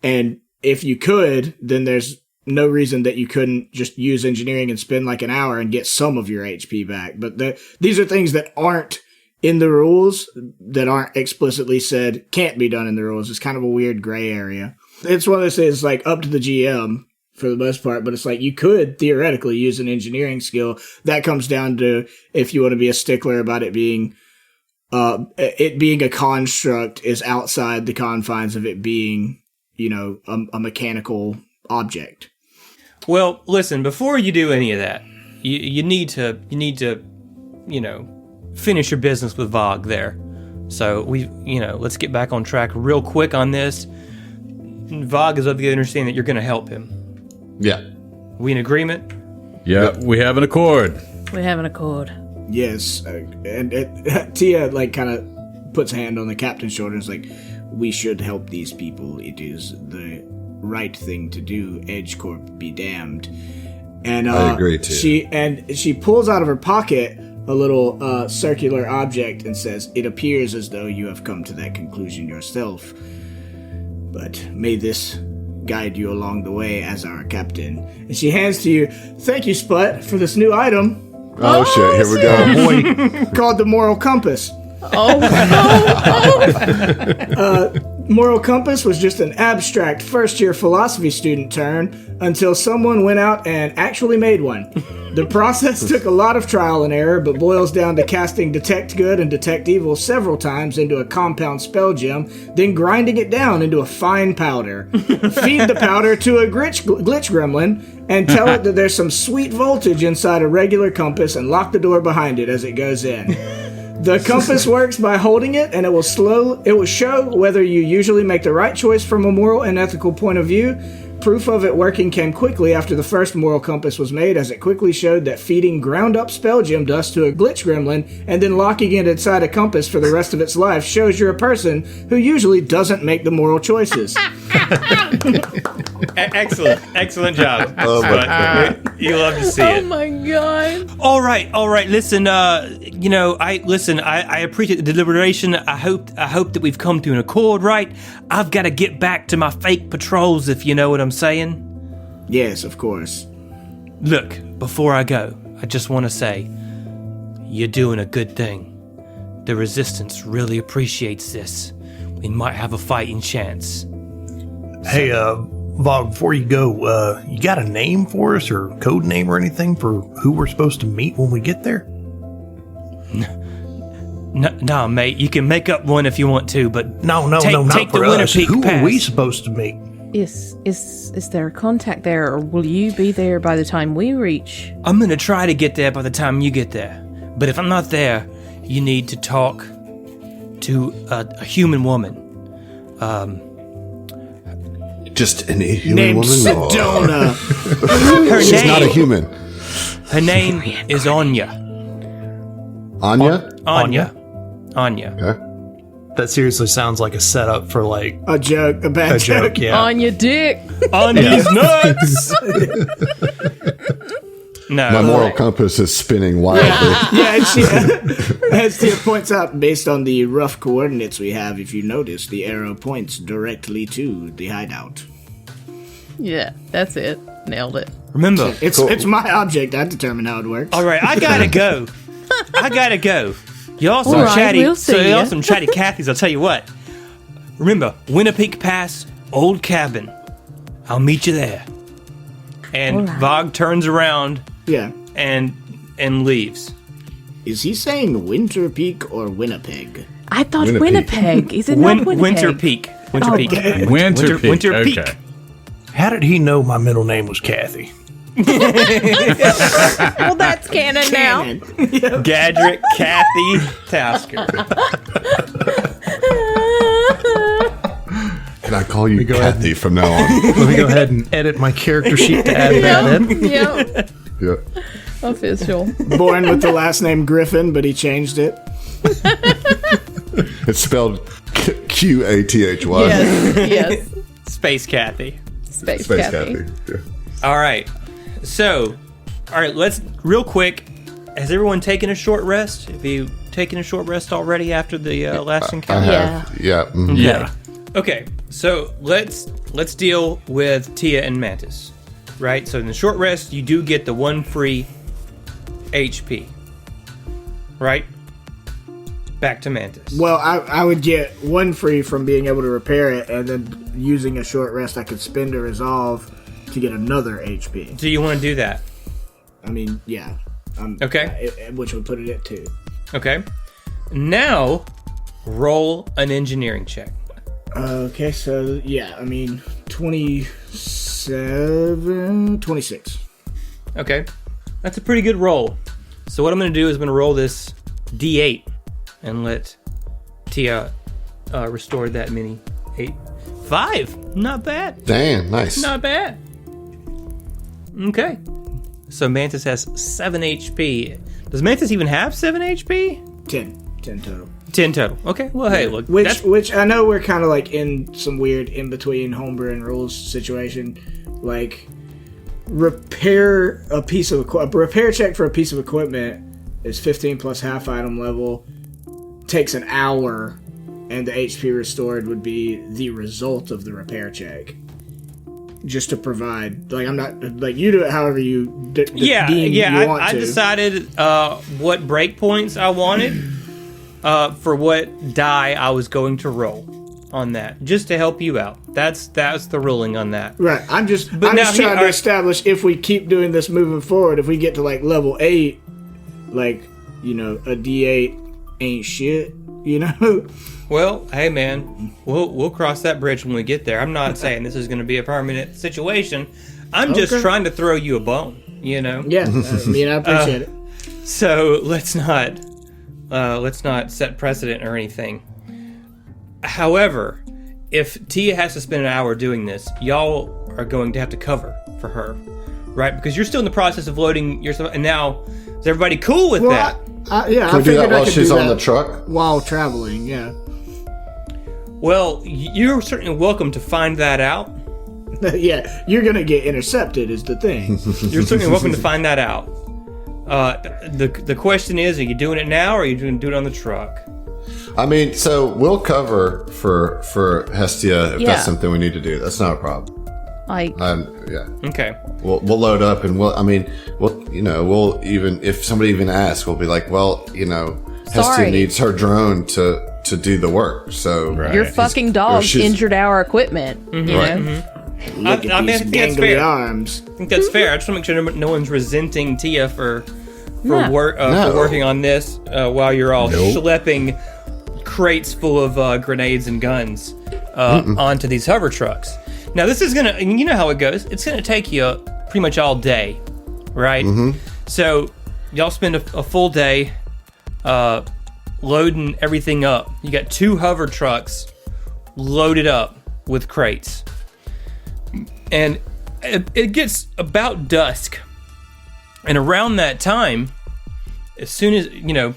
And if you could, then there's no reason that you couldn't just use engineering and spend like an hour and get some of your HP back. But these are things that aren't in the rules, that aren't explicitly said can't be done in the rules. It's kind of a weird gray area. It's one of those things like up to the GM for the most part, but it's like you could theoretically use an engineering skill. That comes down to if you want to be a stickler about it being a construct is outside the confines of it being, a mechanical object. Well, listen, before you do any of that, you need to finish your business with Vogue there. So let's get back on track real quick on this. Vogue is of the understanding that you're going to help him. Yeah. We in agreement? yeah, we have an accord. We have an accord. Yes. And Tia kind of puts a hand on the captain's shoulder and is like, we should help these people. It is the right thing to do. Edge Corp be damned. And I agree too. She pulls out of her pocket a little circular object and says, it appears as though you have come to that conclusion yourself, but may this guide you along the way as our captain. And she hands to you, thank you, Sput, for this new item Oh, shit, here we go. called the Moral Compass. Oh, Moral Compass was just an abstract first-year philosophy student turn until someone went out and actually made one. The process took a lot of trial and error, but boils down to casting Detect Good and Detect Evil several times into a compound spell gem, then grinding it down into a fine powder. Feed the powder to a glitch gremlin, and tell it that there's some sweet voltage inside a regular compass, and lock the door behind it as it goes in. The compass works by holding it, and it will show whether you usually make the right choice from a moral and ethical point of view. Proof of it working came quickly after the first moral compass was made, as it quickly showed that feeding ground-up spell gem dust to a glitch gremlin and then locking it inside a compass for the rest of its life shows you're a person who usually doesn't make the moral choices. Excellent job. Oh, my God. You love to see oh it. my god. All right. Listen, I appreciate the deliberation. I hope that we've come to an accord, right? I've got to get back to my fake patrols, if you know what I'm saying. Yes, of course. Look, before I go, I just want to say, you're doing a good thing. The Resistance really appreciates this. We might have a fighting chance. Hey, Vogue, before you go, you got a name for us or code name or anything for who we're supposed to meet when we get there? No, mate. You can make up one if you want to, but No, take not the for Winter us. Peak Who pass. are we supposed to meet? Is there a contact there, or will you be there by the time we reach? I'm gonna try to get there by the time you get there. But if I'm not there, you need to talk to a human woman. Just an inhuman Named woman? Sedona. Her She's name, not a human. Her name is Anya. Anya? Anya. Okay. That seriously sounds like a setup for like A joke, a bad a joke. Yeah. On your dick. Anya's nuts. No. My moral compass is spinning wildly. Yeah, and she, as Tia points out, based on the rough coordinates we have, if you notice, the arrow points directly to the hideout. Yeah, that's it. Nailed it. Remember. It's my object. I determine how it works. All right, I gotta go. Y'all some All right, chatty. we'll see y'all ya. some chatty Cathys. I'll tell you what. Remember, Winter Peak Pass, old cabin. I'll meet you there. And All right. Vogue turns around Yeah. and leaves. Is he saying Winter Peak or Winnipeg? I thought Winnipeg. Winnipeg. Is it not Winnipeg? Winter Peak. Winter Oh, Peak. okay. Winter Peak. Winter Peak. Okay. How did he know my middle name was Kathy? Well, that's canon now. Gadrick Kathy Tasker. Can I call you Kathy from now on? Let me go ahead and edit my character sheet to add that in. Yep. Yeah. Official. Born with the last name Griffin, but he changed it. It's spelled Qathy. Yes. Space Kathy. Space Space Kathy. Kathy. Yeah. All right. So, let's real quick. Has everyone taken a short rest? Have you taken a short rest already after the last I encounter? have. Yeah. Mhm. Yeah. Okay. So let's deal with Tia and Mantis, right? So in the short rest, you do get the one free HP, right? Back to Mantis. Well, I would get one free from being able to repair it, and then using a short rest, I could spend a resolve to get another HP. Do you want to do that? I mean, yeah. Okay. Which would put it at 2. Okay. Now, roll an engineering check. Okay, so, yeah, I mean, 26. Okay. That's a pretty good roll. So what I'm going to do is I'm going to roll this D8 and let Tia restore that many 5. Not bad. Damn, nice. Not bad. Okay. So Mantis has 7 HP. Does Mantis even have 7 HP? 10 total. 10 total. Okay. Well, hey, look. Which I know we're kind of like in some weird in between homebrew and rules situation. Like, repair check for a piece of equipment is 15 plus half item level. Takes an hour, and the HP restored would be the result of the repair check. Just to provide, like, I'm not like you do it however you deem you want I to. decided what breakpoints I wanted for what die I was going to roll on that, just to help you out. That's the ruling on that. Right. I'm just now trying to establish if we keep doing this moving forward, if we get to like level 8, like, you know, a D8 ain't shit, you know? Well, hey man, we'll cross that bridge when we get there. I'm not saying this is going to be a permanent situation. I'm just trying to throw you a bone, you know? Yeah, I mean, I appreciate it. So let's not set precedent or anything. However, if Tia has to spend an hour doing this, y'all are going to have to cover for her, right? Because you're still in the process of loading your stuff, and now is everybody cool with that? I Can we do that while she's on the truck? While traveling, yeah. Well, you're certainly welcome to find that out. Yeah, you're gonna get intercepted is the thing. You're certainly welcome to find that out. The question is, are you doing it now, or are you doing it on the truck? I mean, so we'll cover for Hestia if Yeah. that's something we need to do. That's not a problem. Like, yeah. Okay. We'll load up and we'll even if somebody even asks, we'll be like, well, Hestia Sorry. needs her drone to do the work. So your fucking dog injured our equiment. Mm-hmm. You Right. know? Look at these that's gangly fair. arms. I think that's fair. I just want to make sure no one's resenting Tia for No. working on this while you're all schlepping crates full of grenades and guns onto these hover trucks. Now, this is gonna, you know how it goes. It's gonna take you pretty much all day, right? Mm-hmm. So y'all spend a full day loading everything up. You got 2 hover trucks loaded up with crates. And it gets about dusk. And around that time, as soon as,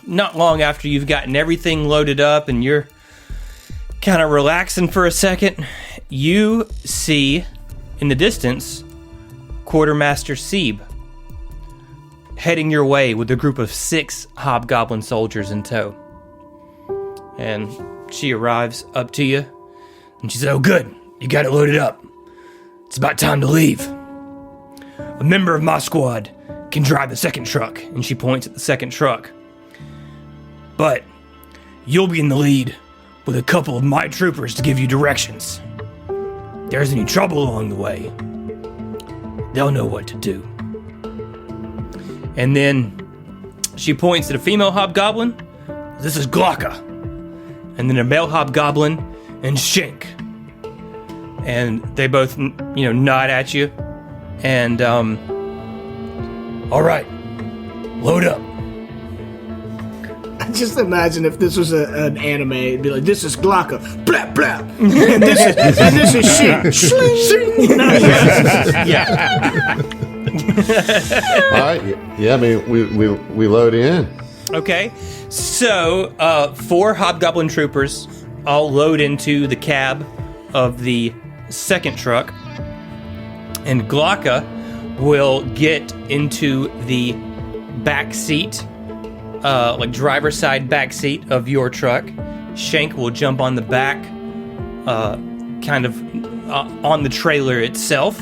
not long after you've gotten everything loaded up and you're kind of relaxing for a second, you see in the distance Quartermaster Sebe heading your way with a group of 6 hobgoblin soldiers in tow. And she arrives up to you and she says, "Oh, good, you got it loaded up. It's about time to leave. A member of my squad can drive the second truck," and she points at the second truck. "But you'll be in the lead with a couple of my troopers to give you directions. If there's any trouble along the way, they'll know what to do." And then she points at a female hobgoblin. "This is Glocka." And then a male hobgoblin and Shank. And they both, nod at you. And, all right, load up. I just imagine if this was an anime, it'd be like, "This is Glocka, blap blap, and this is shit." Yeah. All right. Yeah, I mean, we load in. Okay. So, 4 hobgoblin troopers all load into the cab of the second truck. And Glocka will get into the back seat, like driver's side back seat of your truck. Shank will jump on the back, kind of on the trailer itself.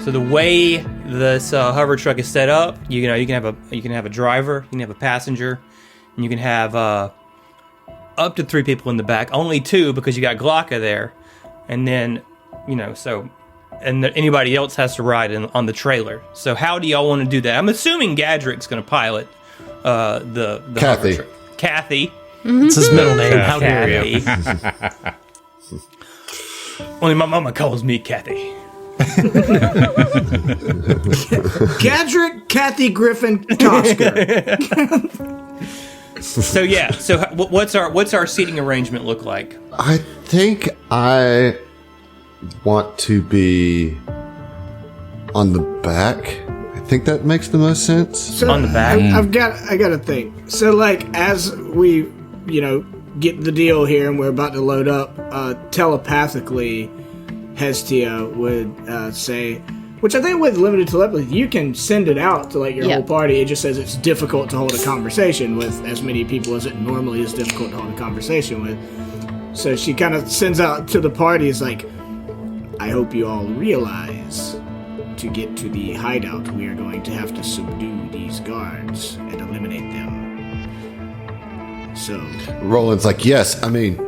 So the way this hover truck is set up, you can have a driver, you can have a passenger, and you can have up to 3 people in the back. Only 2 because you got Glocka there, and then and anybody else has to ride on the trailer. So how do y'all want to do that? I'm assuming Gadrick's going to pilot the Kathy. hover truck. Kathy. It's his middle name. How dare you? Kathy. Only my mama calls me Kathy. Gadrick, Kathy Griffin, Tosca. So yeah. So what's our seating arrangement look like? I think I want to be on the back. I think that makes the most sense. So On the back? I got to think. So like as we, get the deal here and we're about to load up, telepathically, Hestia would say, which I think with limited telepathy, you can send it out to like your whole party. It just says it's difficult to hold a conversation with as many people as it normally is difficult to hold a conversation with. So she kind of sends out to the party, is like, "I hope you all realize to get to the hideout, we are going to have to subdue these guards and eliminate them. So, Roland's like, yes, I mean,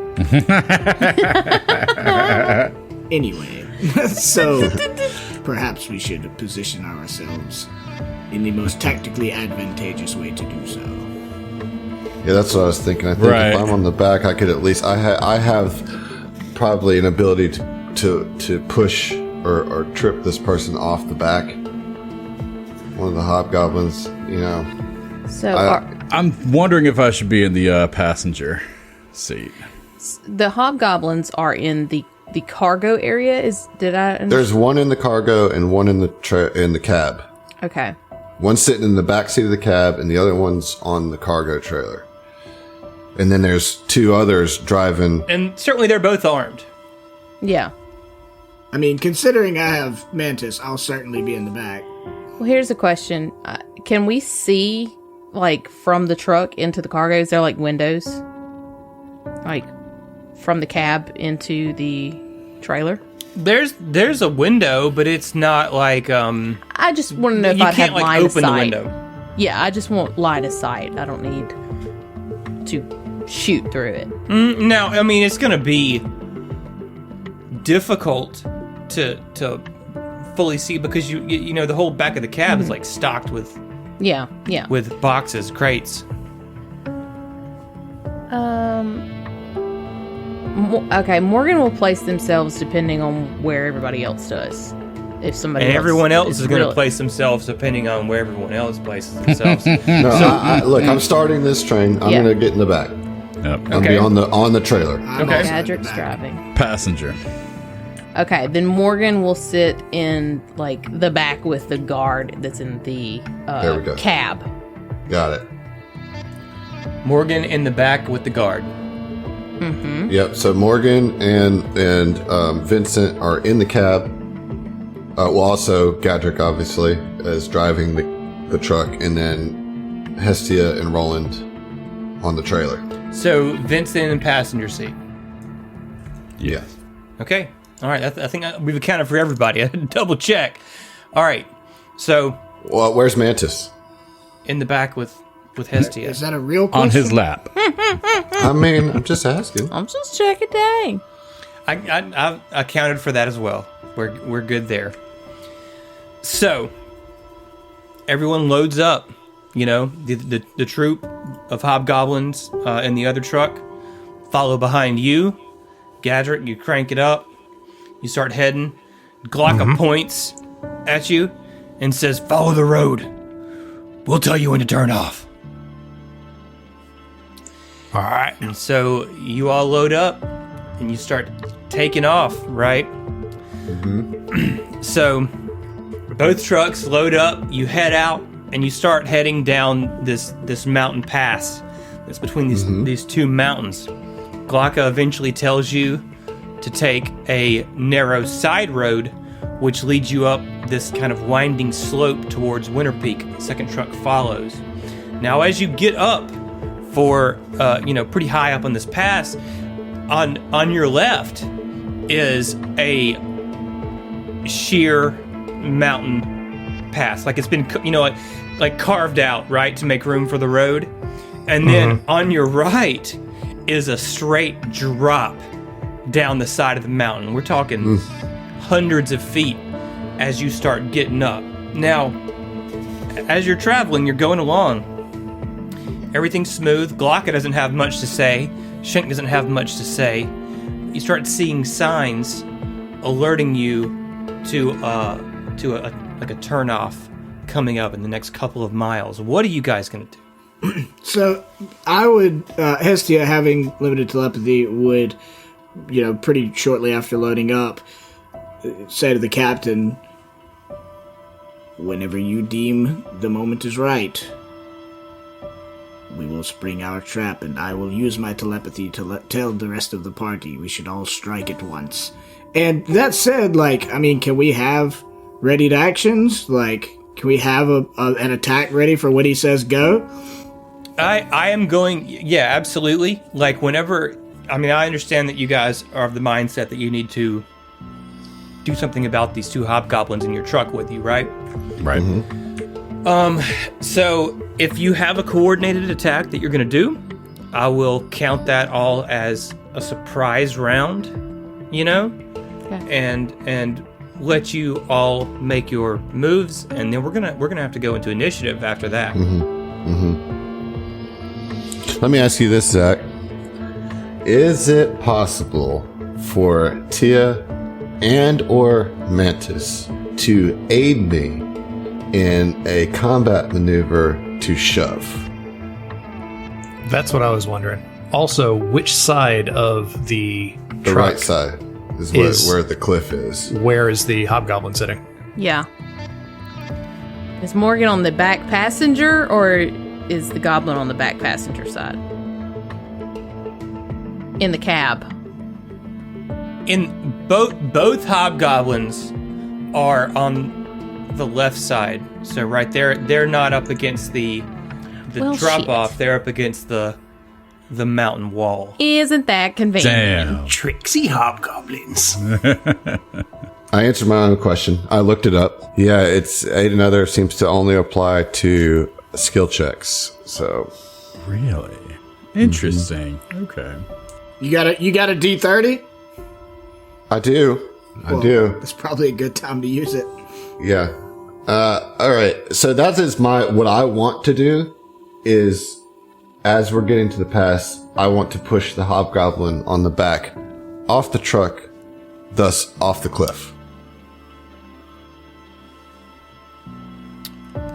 anyway, so perhaps we should position ourselves in the most tactically advantageous way to do so." yeah, that's what I was thinking. I think if I'm on the back, I could at least, I have probably an ability to push or trip this person off the back. One of the hobgoblins, So I'm wondering if I should be in the passenger seat. the hobgoblins are in the cargo area. Did I understand? There's one in the cargo and one in the cab. Okay. One's sitting in the back seat of the cab, and the other one's on the cargo trailer. And then there's 2 others driving. And certainly they're both armed. Yeah. I mean, considering I have Mantis, I'll certainly be in the back. Well, here's a question. Can we see, like, from the truck into the cargo? Is there, like, windows? Like, from the cab into the trailer? There's a window, but it's not like I just want to know if you I'd have can't like line of open the sight. window. Yeah, I just want line of sight. I don't need to shoot through it. Now, I mean, it's going to be difficult to fully see because you know the whole back of the cab is like stocked with Yeah. with boxes, crates. Okay, Morgan will place themselves depending on where everybody else does. If somebody And everyone else is going to really- place themselves depending on where everyone else places themselves. No, look, I'm starting this train. I'm Yeah. going to get in the back. Yep. I'll be on the trailer. Okay. Gadget's driving. Passenger. Okay, then Morgan will sit in like the back with the guard that's in the There we go. cab. Got it. Morgan in the back with the guard. Yep. So Morgan and Vincent are in the cab. Well, also Gadrick obviously is driving the truck, and then Hestia and Roland on the trailer. So Vincent in passenger seat. Yeah. Okay. All right. I think we've accounted for everybody. I had to double check. All right. So Well, where's Mantis? in the back with Hestia. Is that a real question? On his lap. I mean, I'm just asking. I'm just checking. Dang. I accounted for that as well. We're good there. So everyone loads up. You know, the troop of hobgoblins in the other truck follow behind you. Gadrick, you crank it up. You start heading. Glocka points at you and says, "Follow the road. We'll tell you when to turn off." All right. And so you all load up and you start taking off, right? So both trucks load up, you head out, and you start heading down this mountain pass that's between these two mountains. Glocka eventually tells you to take a narrow side road, which leads you up this kind of winding slope towards Winter Peak. The second truck follows. Now, as you get up for, pretty high up on this pass, on your left is a sheer mountain pass. Like it's been, like carved out, right, to make room for the road. And then on your right is a straight drop down the side of the mountain. We're talking hundreds of feet as you start getting up. Now, as you're traveling, you're going along. Everything's smooth. Glocka doesn't have much to say. Shank doesn't have much to say. You start seeing signs alerting you to a turnoff coming up in the next couple of miles. What are you guys going to do? So I would, Hestia, having limited telepathy, would, pretty shortly after loading up, say to the captain, "Whenever you deem the moment is right, we will spring our trap, and I will use my telepathy to tell the rest of the party we should all strike at once." And that said, can we have readied actions? Can we have an attack ready for when he says go? I am going, yeah, absolutely. Whenever, I understand that you guys are of the mindset that you need to do something about these two hobgoblins in your truck with you, right? Right. So if you have a coordinated attack that you're going to do, I will count that all as a surprise round, Okay. and let you all make your moves, and then we're gonna have to go into initiative after that. Let me ask you this, Zach. Is it possible for Tia and or Mantis to aid me in a combat maneuver to shove? That's what I was wondering. Also, which side of the The truck, right side is where the cliff is. where is the hobgoblin sitting? Yeah. Is Morgan on the back passenger, or is the goblin on the back passenger side? In the cab. In both hobgoblins are on the left side, so right there they're not up against the Well, drop shit. off. They're up against the the mountain wall. Isn't that convenient? Damn. Tricksy hobgoblins. I answered my own question. I looked it up. Yeah, it's Aid Another seems to only apply to skill checks. So Really? Interesting. Okay. You got a D30? I do. I do. It's probably a good time to use it. Yeah. All right. So that is what I want to do is, as we're getting to the pass, I want to push the hobgoblin on the back off the truck, thus off the cliff.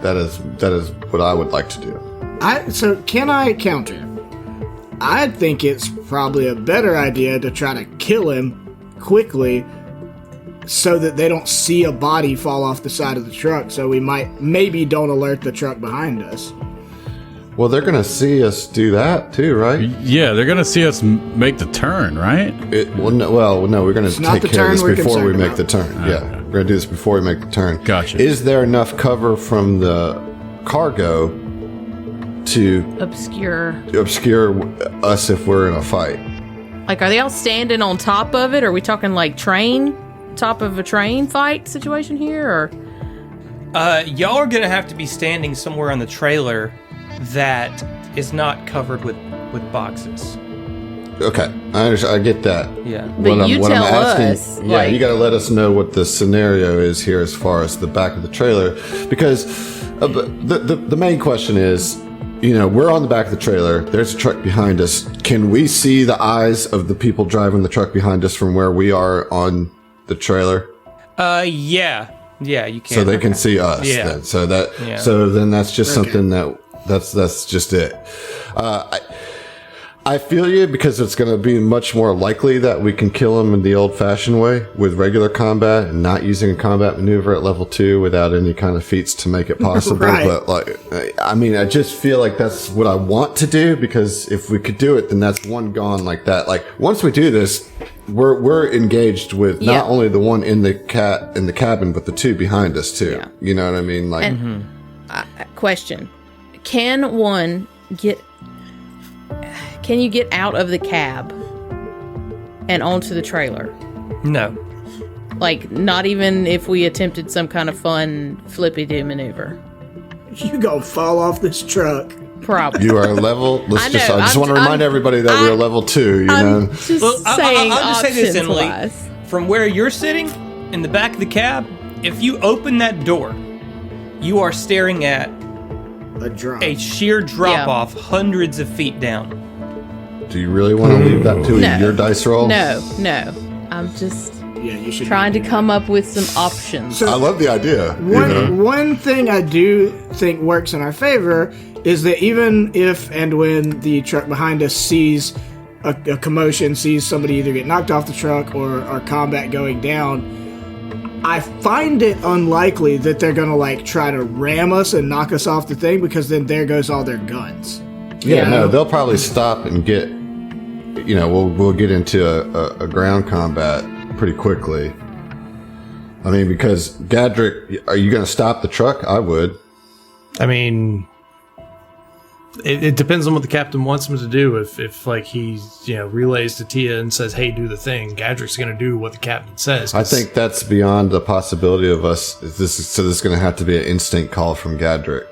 That is what I would like to do. So can I counter? I think it's probably a better idea to try to kill him quickly so that they don't see a body fall off the side of the truck, so we maybe don't alert the truck behind us. Well, they're going to see us do that too, right? Yeah, they're gonna see us make the turn, right? No, we're going to not take the care of turn this we're before we concerned make the about. turn. Yeah, we're going to do this before we make the turn. Gotcha. Is there enough cover from the cargo to Obscure. obscure us if we're in a fight? Like, are they all standing on top of it? Are we talking like top of a train fight situation here? Or Y'all are gonna have to be standing somewhere on the trailer that is not covered with boxes. Okay, I understand. I get that. Yeah. But you tell us, Yeah, like- you got to let us know what the scenario is here as far as the back of the trailer, because the main question is, we're on the back of the trailer. There's a truck behind us. Can we see the eyes of the people driving the truck behind us from where we are on the trailer? Yeah, you can. So they can see us. Yeah. Then. Yeah. So then that's just something that's just it. I feel you, because it's going to be much more likely that we can kill them in the old-fashioned way with regular combat and not using a combat maneuver at level 2 without any kind of feats to make it possible. Right. But I just feel like that's what I want to do, because if we could do it, then that's one gone like that. Like, once we do this, we're engaged with not only the one in the cabin, but the two behind us too. Yeah. You know what I mean? Like, question: Can you get out of the cab and onto the trailer? No. Like, not even if we attempted some kind of fun flippy-do maneuver? You gonna fall off this truck. Probably. you are level. I just want to remind everybody that we're level 2. You I'm know. just Well, saying I'll just say this, Emily. options-wise. From where you're sitting, in the back of the cab, if you open that door, you are staring at A drop. a sheer drop-off hundreds of feet down. Do you really want to leave that to No. your dice roll? No. I'm just Yeah, you should. trying to come up with some options. I love the idea. One thing I do think works in our favor is that even if and when the truck behind us sees a commotion, sees somebody either get knocked off the truck or combat going down, I find it unlikely that they're gonna try to ram us and knock us off the thing, because then there goes all their guns. Yeah, no, they'll probably stop and get. We'll get into a ground combat pretty quickly. I mean, because Gadrick, are you going to stop the truck? I would. I mean, it depends on what the captain wants him to do. If he relays to Tia and says, "Hey, do the thing," Gadrick's going to do what the captain says. I think that's beyond the possibility of us. This is going to have to be an instinct call from Gadrick.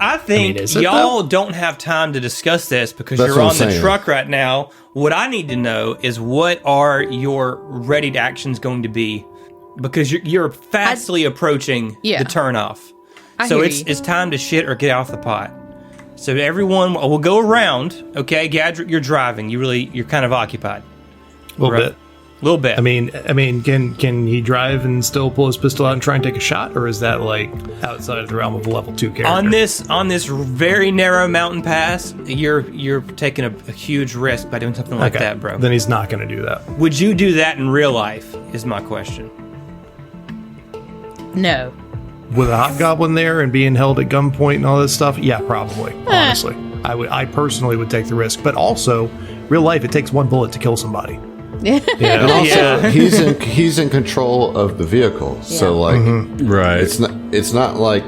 I think is it, y'all don't have time to discuss this because That's you're what on I'm the saying. truck right now. What I need to know is, what are your readied actions going to be? Because you're fastly approaching Yeah. the turnoff. I So hear it's you. it's time to shit or get off the pot. So everyone will go around. Okay, Gadrick, you're driving. You're kind of occupied. a little Right. bit. A little bit. I mean, can he drive and still pull his pistol out and try and take a shot, or is that outside of the realm of a level 2 character? on this very narrow mountain pass, you're taking a huge risk by doing something like that, bro. Then he's not going to do that. Would you do that in real life? Is my question. No. With a hobgoblin there and being held at gunpoint and all this stuff, yeah, probably. Honestly, I personally would take the risk, but also, real life, it takes one bullet to kill somebody. And also, he's in control of the vehicle, so Right. it's not like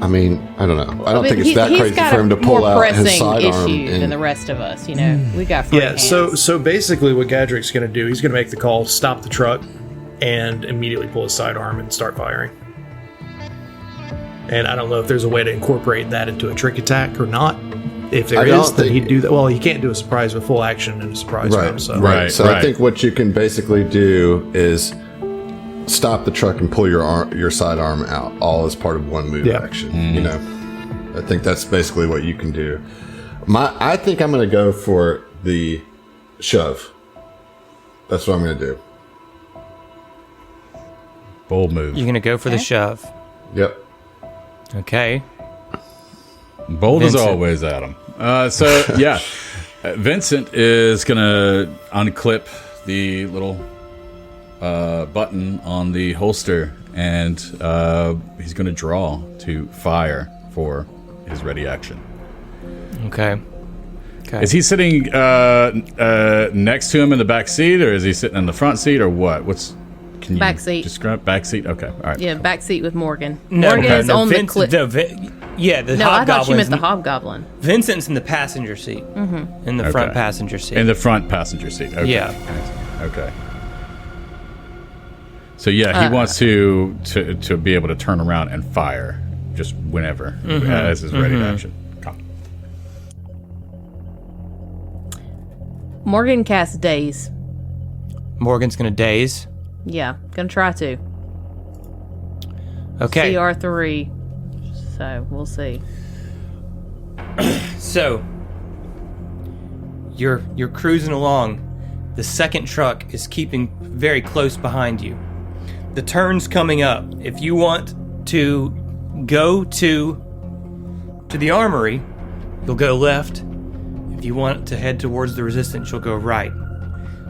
I mean, I don't know. I don't think it's that he's crazy got for him to pull more out his pressing sidearm. issue than the rest of us. You know, we got free Yeah, hands. so basically what Gadrick's going to do, he's going to make the call, stop the truck, and immediately pull his sidearm and start firing. And I don't know if there's a way to incorporate that into a trick attack or not. If there is, then he'd do that. Well, he can't do a surprise with full action and a surprise round. So. Right. So I think what you can basically do is stop the truck and pull your sidearm out, all as part of one move action. You know, I think that's basically what you can do. I think I'm going to go for the shove. That's what I'm going to do. Bold move. You're going to go for the shove. Yep. Okay. Bold Vincent. as always, Adam. Vincent is going to unclip the little button on the holster, and he's going to draw to fire for his ready action. Okay. Is he sitting next to him in the back seat, or is he sitting in the front seat, or what? Can you Back seat. describe back seat? Okay, all right. Yeah, backseat with Morgan. No, Morgan is on the clip. the No, I thought you hobgoblin. meant the hobgoblin. Vincent's in the passenger seat. Mm-hmm. In the front passenger seat. In the front passenger seat. Okay. Yeah. Okay. So he wants to be able to turn around and fire just whenever as his ready action. Come. Morgan casts Daze. Morgan's going to daze. Yeah, gonna try to. Okay. CR3. So, we'll see. So, you're cruising along. The second truck is keeping very close behind you. The turn's coming up. If you want to go to the armory, you'll go left. If you want to head towards the resistance, you'll go right.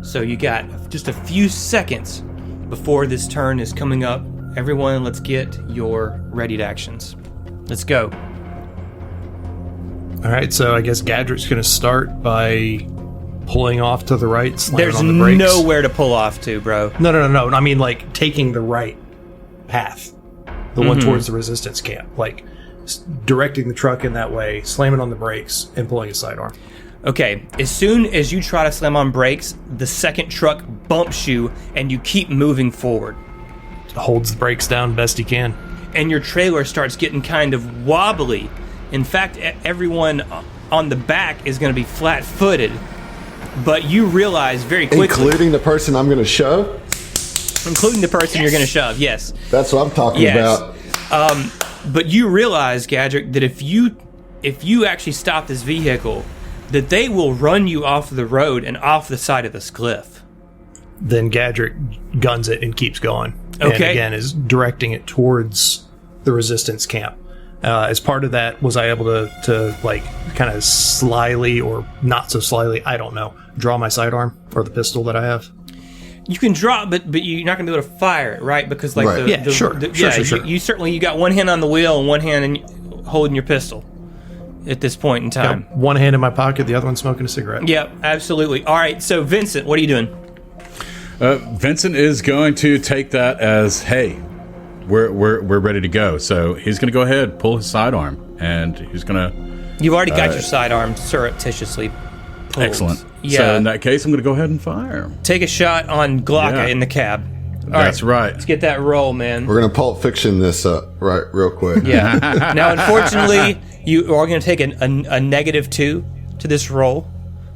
So you got just a few seconds before this turn is coming up. Everyone, let's get your readied actions. Let's go. All right, so I guess Gadrick's going to start by pulling off to the right, slamming There's on the brakes. nowhere to pull off to, bro. No. I mean, like, taking the right path. The one towards the resistance camp. Like, directing the truck in that way, slamming on the brakes, and pulling a sidearm. Okay, as soon as you try to slam on brakes, the second truck bumps you, and you keep moving forward. Holds the brakes down best he can. And your trailer starts getting kind of wobbly. In fact, everyone on the back is going to be flat-footed. But you realize very quickly... Including the person I'm going to shove? Including the person you're going to shove, yes. That's what I'm talking about. But you realize, Gadrick, that if you actually stop this vehicle, that they will run you off the road and off the side of this cliff. Then Gadrick guns it and keeps going. Okay. And again, is directing it towards the resistance camp. As part of that, was I able to like, kind of slyly or not so slyly, I don't know, draw my sidearm or the pistol that I have? You can draw, but you're not going to be able to fire it, right? Because like Right. Sure. You certainly, you got one hand on the wheel and one hand holding your pistol at this point in time. Got one hand in my pocket, the other one smoking a cigarette. Yep, absolutely. All right, so Vincent, what are you doing? Vincent is going to take that as, hey, we're ready to go. So he's going to go ahead, pull his sidearm, and he's going to... You've already got your sidearm surreptitiously pulled. Excellent. Yeah. So in that case, I'm going to go ahead and fire. Take a shot on Glocka Yeah. in the cab. All That's right. Let's get that roll, man. We're going to Pulp Fiction this up real quick. Yeah. Now, unfortunately, you are going to take a -2 to this roll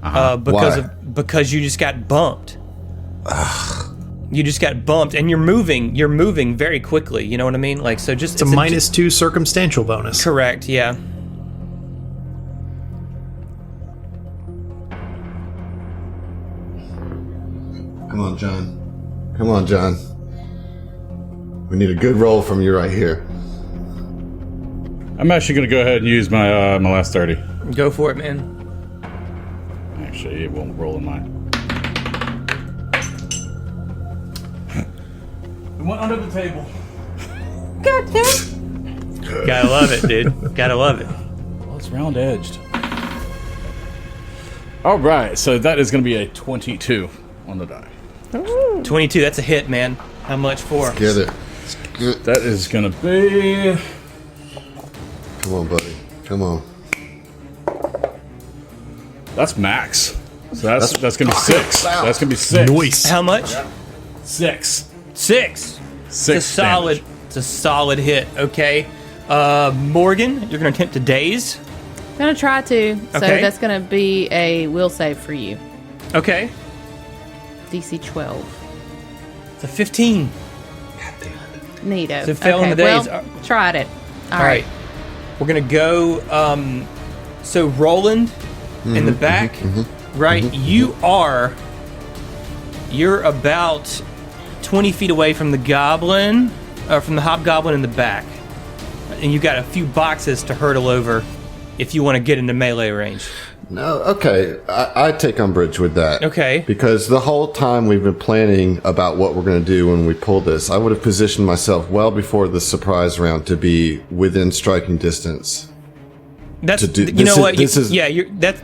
because you just got bumped. You just got bumped, and you're moving very quickly. You know what I mean? Like, so just It's a -2 circumstantial bonus. correct. Yeah. Come on, John. Come on, John. We need a good roll from you right here. I'm actually going to go ahead and use my my last 30. Go for it, man. Actually, it won't roll in mine. It went under the table. Gotta love it, dude. Gotta love it. Well, it's round edged. All right, so that is going to be a 22 on the die. 22. That's a hit, man. How much for? Get it. That is going to be Come on, buddy. Come on. That's max. So that's gonna be 6. That's gonna be 6. Nice. How much? 6. 6. 6 It's a solid. damage. It's a solid hit. Okay. Morgan, you're gonna attempt to daze. I'm gonna try to. So Okay. that's gonna be a will save for you. Okay. DC 12. It's a 15. Neato. So fail on the daze. Well, tried it. All right. We're gonna go. So Roland in the back, right? You're about 20 feet away from the goblin, from the hobgoblin in the back, and you got a few boxes to hurdle over if you want to get into melee range. No, okay. I take umbrage with that. Okay. Because the whole time we've been planning about what we're going to do when we pull this, I would have positioned myself well before the surprise round to be within striking distance. That's To do- you this know is- what? this is-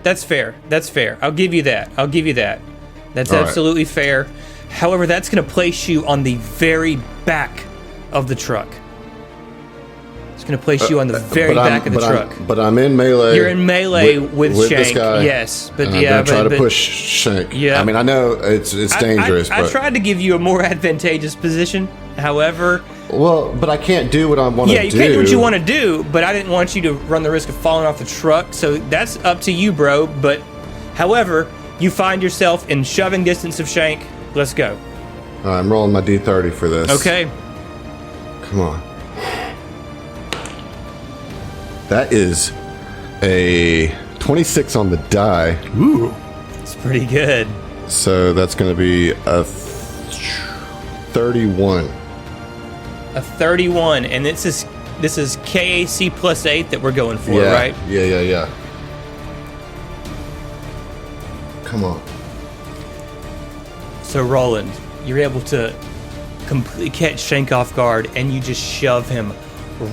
That's fair. That's fair. I'll give you that. That's All right. absolutely fair. However, that's going to place you on the very back of the truck. It's going to place you on the very back of the truck. But I'm in melee. You're in melee with this Shank, guy, yes, but and yeah, I'm gonna try but- to push Shank. Yeah. I mean, I know it's dangerous, I but tried to give you a more advantageous position. However, well, but I can't do what I want to do. yeah, you can't do what you want to do, but I didn't want you to run the risk of falling off the truck. So that's up to you, bro. But however, you find yourself in shoving distance of Shank. Let's go. I'm rolling my D30 for this. Okay. Come on. That is a 26 on the die. Ooh. It's pretty good. So that's going to be a 31. A 31, and this is KAC plus 8 that we're going for, Yeah. right? Yeah. Come on. So Roland, you're able to completely catch Shank off guard, and you just shove him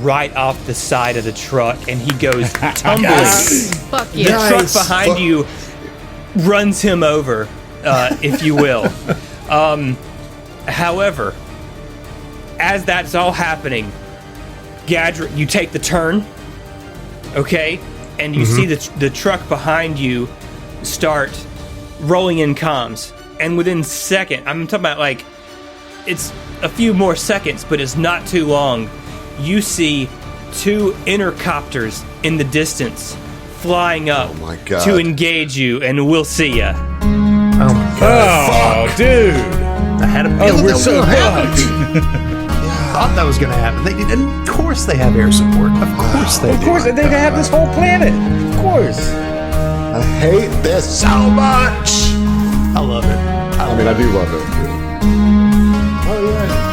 right off the side of the truck, and he goes tumbling. Fuck The yeah. truck behind you runs him over, if you will. However, as that's all happening, Gadget, you take the turn, okay, and you see the truck behind you start rolling in comms, and within I'm talking about like it's a few more seconds, but it's not too long. You see 2 intercopters in the distance flying up Oh my God. to engage you, and we'll see ya. Oh my god. Oh, dude. I had a feeling We're that so was gonna happen. fucked. Thought that was going to happen. And of course they have air support. Of course they do. Of course, they have this whole planet. Of course. I hate this so much. I love it. I mean, I do love it. Oh, yeah.